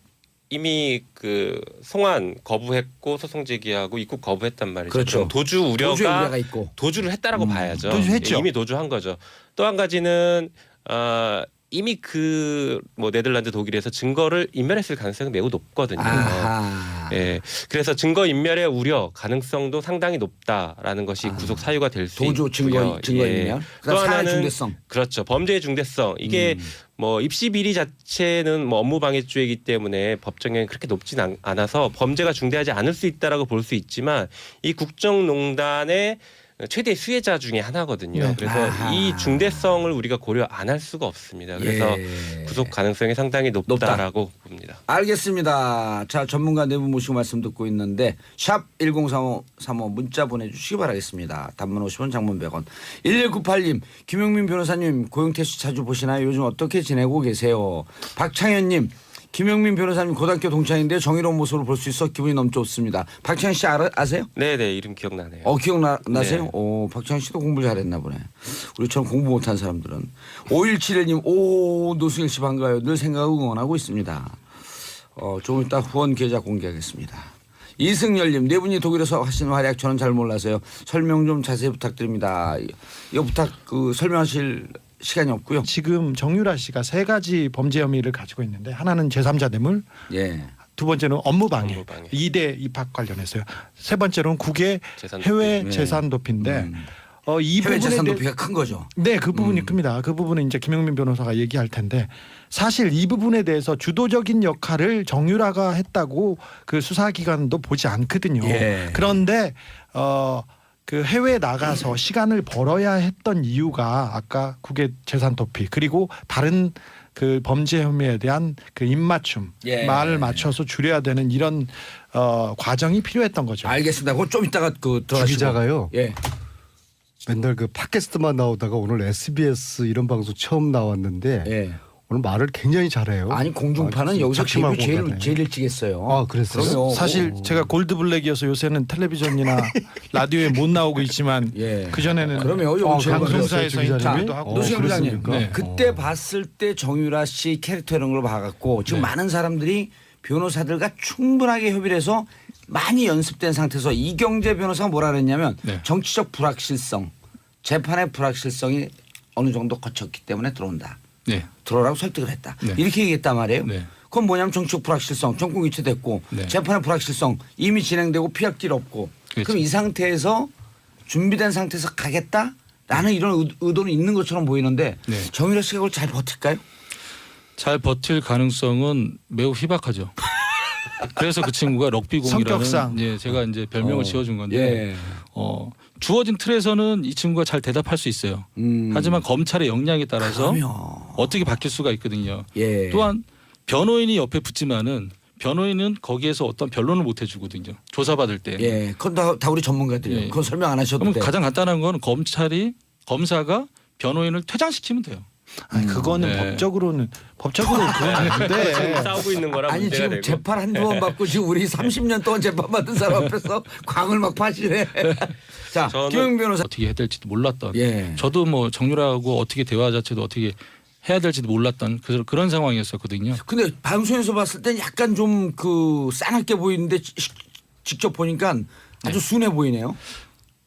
이미 그 송환 거부했고 소송 제기하고 입국 거부했단 말이죠. 그렇죠. 그럼 도주 도주의 우려가 우려가 있고. 도주를 했다라고 봐야죠. 도주했죠. 예, 이미 도주한 거죠. 또 한 가지는 이미 그 뭐 네덜란드 독일에서 증거를 인멸했을 가능성이 매우 높거든요. 아하. 예, 그래서 증거 인멸의 우려 가능성도 상당히 높다라는 것이 구속 사유가 될 수 있고요. 도주 증거 인멸. 또 그다음 사회 하나는 중대성. 그렇죠. 범죄의 중대성. 이게 뭐 입시 비리 자체는 뭐 업무방해죄이기 때문에 법정형이 그렇게 높진 않아서 범죄가 중대하지 않을 수 있다라고 볼 수 있지만 이 국정농단의 최대 수혜자 중에 하나거든요. 네. 그래서 아하. 이 중대성을 우리가 고려 안 할 수가 없습니다. 그래서 예. 구속 가능성이 상당히 높다라고 봅니다. 알겠습니다. 자 전문가 네 분 모시고 말씀 듣고 있는데 샵 1035 문자 보내주시기 바라겠습니다. 단문 50원 장문 100원. 1198님 김영민 변호사님 고용태수 자주 보시나요? 요즘 어떻게 지내고 계세요? 박창현님 김영민 변호사님 고등학교 동창인데 정의로운 모습을 볼 수 있어 기분이 너무 좋습니다. 박창현 씨 아세요? 네네 이름 기억나네요. 기억나세요? 네. 박창현 씨도 공부를 잘했나 보네. 우리처럼 공부 못한 사람들은. 5171님 노승일 씨 반가워요. 늘 생각하고 응원하고 있습니다. 조금 이따 후원 계좌 공개하겠습니다. 이승열님 네 분이 독일에서 하시는 활약 저는 잘 몰라서요. 설명 좀 자세히 부탁드립니다. 이거 부탁 설명하실 시간이 없고요. 지금 정유라 씨가 세 가지 범죄 혐의를 가지고 있는데 하나는 제3자 뇌물, 예. 두 번째는 업무방해, 업무방해. 2대 입학 관련해서요. 세 번째로는 국외 재산 해외 도피. 재산 도피인데 이 해외 부분에 재산 대해 도피가 큰 거죠. 네, 그 부분이 큽니다. 그 부분은 이제 김영민 변호사가 얘기할 텐데 사실 이 부분에 대해서 주도적인 역할을 정유라가 했다고 그 수사기관도 보지 않거든요. 예. 그런데 그 해외에 나가서 시간을 벌어야 했던 이유가 아까 국외 재산 도피 그리고 다른 그 범죄 혐의에 대한 그 입맞춤 예. 말을 맞춰서 줄여야 되는 이런 과정이 필요했던 거죠. 알겠습니다. 그거 좀 이따가 주 들어가시고. 기자가요. 예. 맨날 그 팟캐스트만 나오다가 오늘 SBS 이런 방송 처음 나왔는데 예. 오늘 말을 굉장히 잘해요. 아니 공중파는 아, 여기서 작심하고 데뷔 가네. 제일 일찍 했어요. 아, 그랬어요? 그럼요. 사실 제가 골드블랙이어서 요새는 텔레비전이나 라디오에 못 나오고 있지만 예. 그 전에는 그럼요. 여기 제가 방송사에서 그랬어요, 인터뷰도 자, 하고 노승현 부장님 그랬습니까? 네. 그때 봤을 때 정유라 씨 캐릭터 이런 걸 봐갖고 지금 네. 많은 사람들이 변호사들과 충분하게 협의를 해서 많이 연습된 상태에서 이경재 변호사가 뭐라 그랬냐면 네. 정치적 불확실성 재판의 불확실성이 어느 정도 거쳤기 때문에 들어온다. 네. 들어오라고 설득을 했다. 네. 이렇게 얘기했단 말이에요. 네. 그건 뭐냐면 정치적 불확실성 정권 교체됐고 네. 재판의 불확실성 이미 진행되고 피할 길 없고 그렇죠. 그럼 이 상태에서 준비된 상태에서 가겠다라는 이런 의도는 있는 것처럼 보이는데 네. 정유라 씨가 그걸 잘 버틸까요? 잘 버틸 가능성은 매우 희박하죠. 그래서 그 친구가 럭비공이라는 성격상. 예, 제가 이제 별명을 지어준 건데 예. 주어진 틀에서는 이 친구가 잘 대답할 수 있어요. 하지만 검찰의 역량에 따라서 그러면 어떻게 바뀔 수가 있거든요. 예. 또한 변호인이 옆에 붙지만은 변호인은 거기에서 어떤 변론을 못 해주거든요. 조사받을 때. 예, 그건 다 우리 전문가들이에요. 예. 그건 설명 안 하셔도 그럼 돼요. 가장 간단한 건 검사가 변호인을 퇴장시키면 돼요. 아니 그거는 네. 법적으로 그건 안 돼. 싸우고 있는 거라 아니 문제가 지금 되고. 재판 한두 번 받고 지금 우리 30년 동안 재판 받은 사람 앞에서 광을 막 파시네. 자, 저는- 김영 변호사. 어떻게 해야 될지도 몰랐던. 예. 저도 뭐 정유라하고 어떻게 대화 자체도 어떻게 해야 될지도 몰랐던 그런 상황이었었거든요. 근데 방송에서 봤을 땐 약간 좀 그 싸납게 보이는데 직접 보니까 아주 순해 보이네요.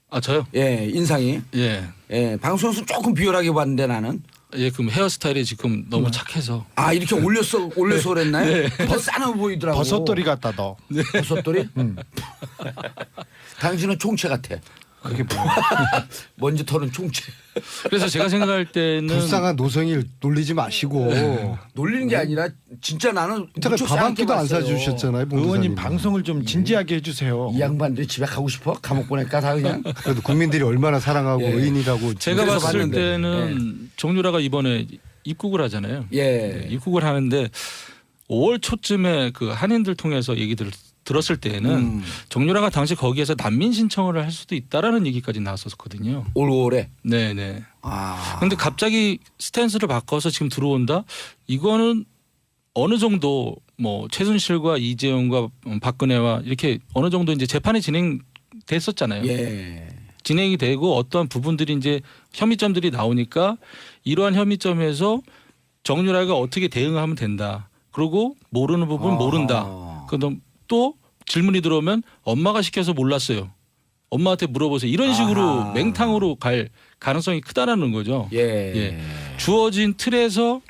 아 저요? 예, 인상이. 예. 예, 방송에서 조금 비열하게 봤는데 나는. 예, 그럼 헤어스타일이 지금 너무 착해서. 아, 이렇게 올려서 그랬나요? 더 싸나 보이더라고. 버섯돌이 같다 너. 버섯돌이? 당신은 총채 같아. 그게 뭐야? 먼지 털은 총채. 그래서 제가 생각할 때는 불쌍한 노성일 놀리지 마시고. 놀리는 게 아니라 진짜 나는 이따가 무척 밥 한 싸납게 끼도 안 봤어요. 사주셨잖아요. 의원님 봉도사님이. 방송을 좀 진지하게 해주세요. 이 양반들이 집에 가고 싶어? 감옥 보낼까 다 그냥? 그래도 국민들이 얼마나 사랑하고 예. 의인이라고. 제가 그래서 봤을 봤는데. 때는 정유라가 이번에 입국을 하잖아요. 예. 네, 입국을 하는데 5월 초쯤에 그 한인들 통해서 얘기들 들었을 때는 정유라가 당시 거기에서 난민 신청을 할 수도 있다라는 얘기까지 나왔었거든요. 올 5월에. 네네. 아. 그런데 갑자기 스탠스를 바꿔서 지금 들어온다? 이거는 어느 정도 뭐 최순실과 이재용과 박근혜와 이렇게 어느 정도 이제 재판이 진행됐었잖아요. 예. 진행이 되고 어떠한 부분들이 이제 혐의점들이 나오니까 이러한 혐의점에서 정유라가 어떻게 대응하면 된다. 그리고 모르는 부분 모른다. 그다음 또 질문이 들어오면 엄마가 시켜서 몰랐어요. 엄마한테 물어보세요. 이런 식으로 아하. 맹탕으로 갈 가능성이 크다라는 거죠. 예. 예. 주어진 틀에서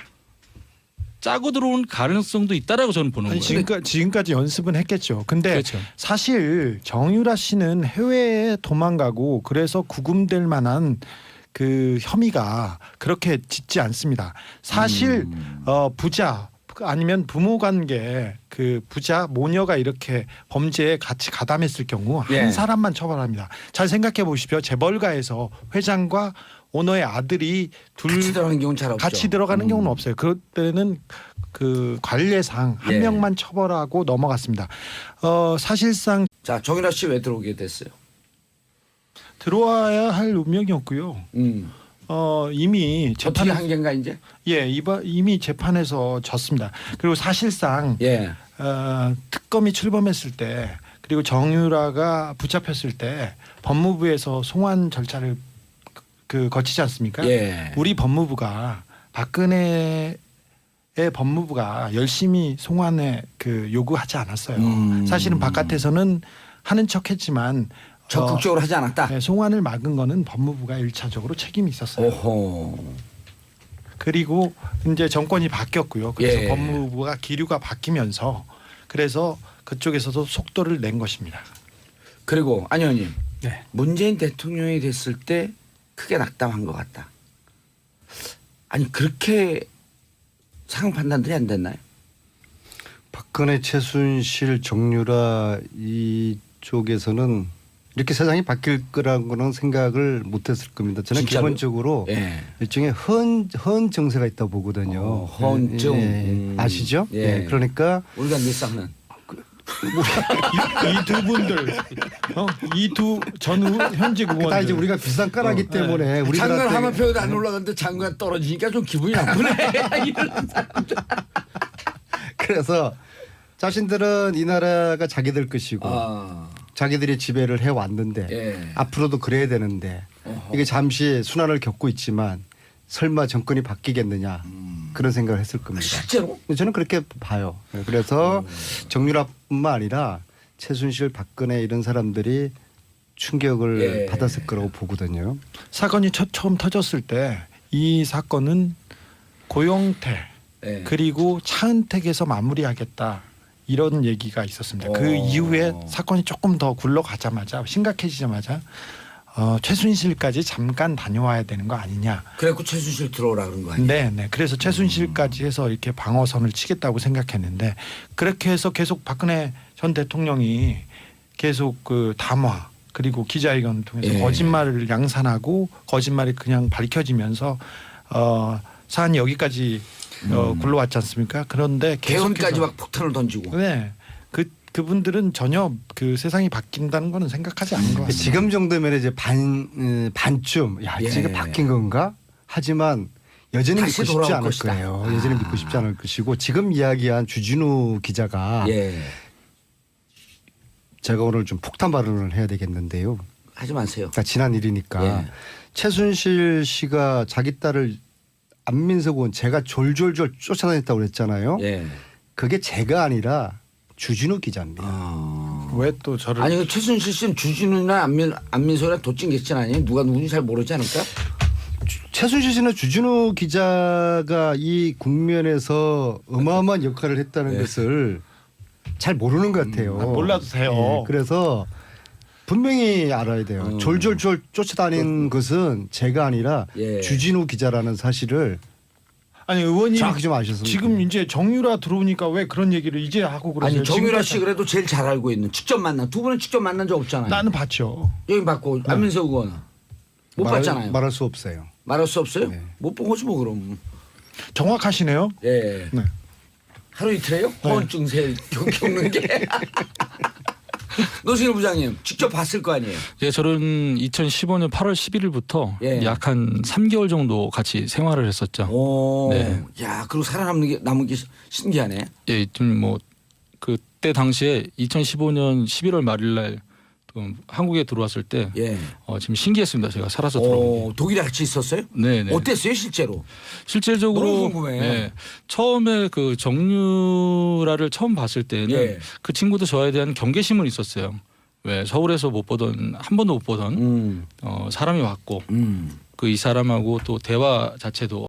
짜고 들어온 가능성도 있다라고 저는 보는 아니, 거예요. 지금까지 연습은 했겠죠. 근데 그렇죠. 사실 정유라 씨는 해외에 도망가고 그래서 구금될 만한 그 혐의가 그렇게 짙지 않습니다. 사실 부자 아니면 부모 관계 그 부자 모녀가 이렇게 범죄에 같이 가담했을 경우 한 예. 사람만 처벌합니다. 잘 생각해 보십시오. 재벌가에서 회장과 오너의 아들이 같이 들어가는 경우는 잘 없죠. 같이 들어가는 경우는 없어요. 그럴 때는 그 관례상 한 예. 명만 처벌하고 넘어갔습니다. 사실상 자, 정유라 씨 왜 들어오게 됐어요? 들어와야 할 운명이었고요. 이미 어떻게 재판에 한 개인가 이제? 이미 재판에서 졌습니다. 그리고 사실상 예. 특검이 출범했을 때 그리고 정유라가 붙잡혔을 때 법무부에서 송환 절차를 거치지 않습니까? 예. 우리 법무부가 박근혜의 법무부가 열심히 송환에 요구하지 않았어요. 사실은 바깥에서는 하는 척했지만 적극적으로 하지 않았다. 네, 송환을 막은 거는 법무부가 1차적으로 책임이 있었어요. 오호. 그리고 이제 정권이 바뀌었고요. 그래서 예. 법무부가 기류가 바뀌면서 그래서 그쪽에서도 속도를 낸 것입니다. 그리고 안 의원님. 네. 문재인 대통령이 됐을 때 크게 낙담한 것 같다. 아니 그렇게 상황 판단들이 안 됐나요? 박근혜, 최순실, 정유라 이쪽에서는 이렇게 세상이 바뀔 거라고는 생각을 못했을 겁니다. 저는 진짜로요? 기본적으로 예. 일종의 헌 정세가 있다 보거든요. 헌정. 아시죠? 예. 그러니까 우리가 늘 쌓는. 이 두 분들, 이 두 전후 현직 의원들. 다 이제 우리가 비싼 까라기 때문에 우리들한테 장관 하마평도 안 올라갔는데 장관 떨어지니까 좀 기분이 나쁘네. 이런 사람들. 그래서 자신들은 이 나라가 자기들 것이고 아. 자기들이 지배를 해왔는데 예. 앞으로도 그래야 되는데 이게 잠시 순환을 겪고 있지만 설마 정권이 바뀌겠느냐 그런 생각을 했을 겁니다. 실제로? 저는 그렇게 봐요. 그래서 정유라뿐만 아니라 최순실, 박근혜 이런 사람들이 충격을 예. 받았을 거라고 보거든요. 사건이 처음 터졌을 때 이 사건은 고영태 예. 그리고 차은택에서 마무리하겠다. 이런 얘기가 있었습니다. 그 이후에 사건이 조금 더 굴러가자마자 심각해지자마자 최순실까지 잠깐 다녀와야 되는 거 아니냐. 그래갖고 최순실 들어오라 그런 거 아니에요? 네. 그래서 최순실까지 해서 이렇게 방어선을 치겠다고 생각했는데 그렇게 해서 계속 박근혜 전 대통령이 계속 그 담화 그리고 기자회견을 통해서 예. 거짓말을 양산하고 거짓말이 그냥 밝혀지면서 사안이 여기까지 굴러왔지 않습니까? 그런데 개헌까지 계속해서 막 폭탄을 던지고. 네. 그분들은 전혀 그 세상이 바뀐다는 거는 생각하지 않은 것 같습니다. 지금 정도면 이제 반쯤 야 예. 지금 바뀐 건가? 하지만 여전히 다시 믿고 싶지 돌아올 않을 것이다. 거예요. 여전히 믿고 싶지 않을 것이고 지금 이야기한 주진우 기자가 예. 제가 오늘 좀 폭탄 발언을 해야 되겠는데요. 하지 마세요. 그러니까 지난 일이니까 예. 최순실 씨가 자기 딸을 안민석 의원 제가 졸졸졸 쫓아다녔다고 그랬잖아요. 예. 그게 제가 아니라 주진우 기자입니다. 왜 또 저를 아니 그 최순실 씨는 주진우나 안민석이나 도찐개찐 아니에요? 누가 누군지 잘 모르지 않을까? 최순실 씨는 주진우 기자가 이 국면에서 어마어마한 역할을 했다는 것을 잘 모르는 것 같아요. 몰라도 돼요. 예, 그래서 분명히 알아야 돼요. 졸졸졸 쫓아다닌 것은 제가 아니라 예. 주진우 기자라는 사실을 아니 의원님 정확히 좀 아셨으면 지금 이제 정유라 들어오니까 왜 그런 얘기를 이제 하고 그러세요? 아니 정유라 지금까지 씨 그래도 제일 잘 알고 있는 직접 만난 두 분은 직접 만난 적 없잖아요. 나는 봤죠. 여기 받고 안민석 의원은 못 봤잖아요. 말할 수 없어요. 말할 수 없어요? 네. 못 본 거지 뭐 그럼. 정확하시네요. 예. 네. 하루 이틀에요? 허언증세 겪는 게. 노승일 부장님 직접 봤을 거 아니에요? 예, 저는 2015년 8월 11일부터 예. 약 한 3개월 정도 같이 생활을 했었죠. 오. 네. 야, 그리고 남은 게 신기하네. 예, 좀 뭐 그때 당시에 2015년 11월 말일날 한국에 들어왔을 때 예. 지금 신기했습니다. 제가 살아서 들어온 게. 독일에 같이 있었어요? 네, 네. 어땠어요 실제로? 실질적으로 너무 궁금해요. 예, 처음에 그 정유라를 처음 봤을 때는 예. 그 친구도 저에 대한 경계심은 있었어요. 왜 서울에서 못 보던 한 번도 못 보던 사람이 왔고 그 이 사람하고 또 대화 자체도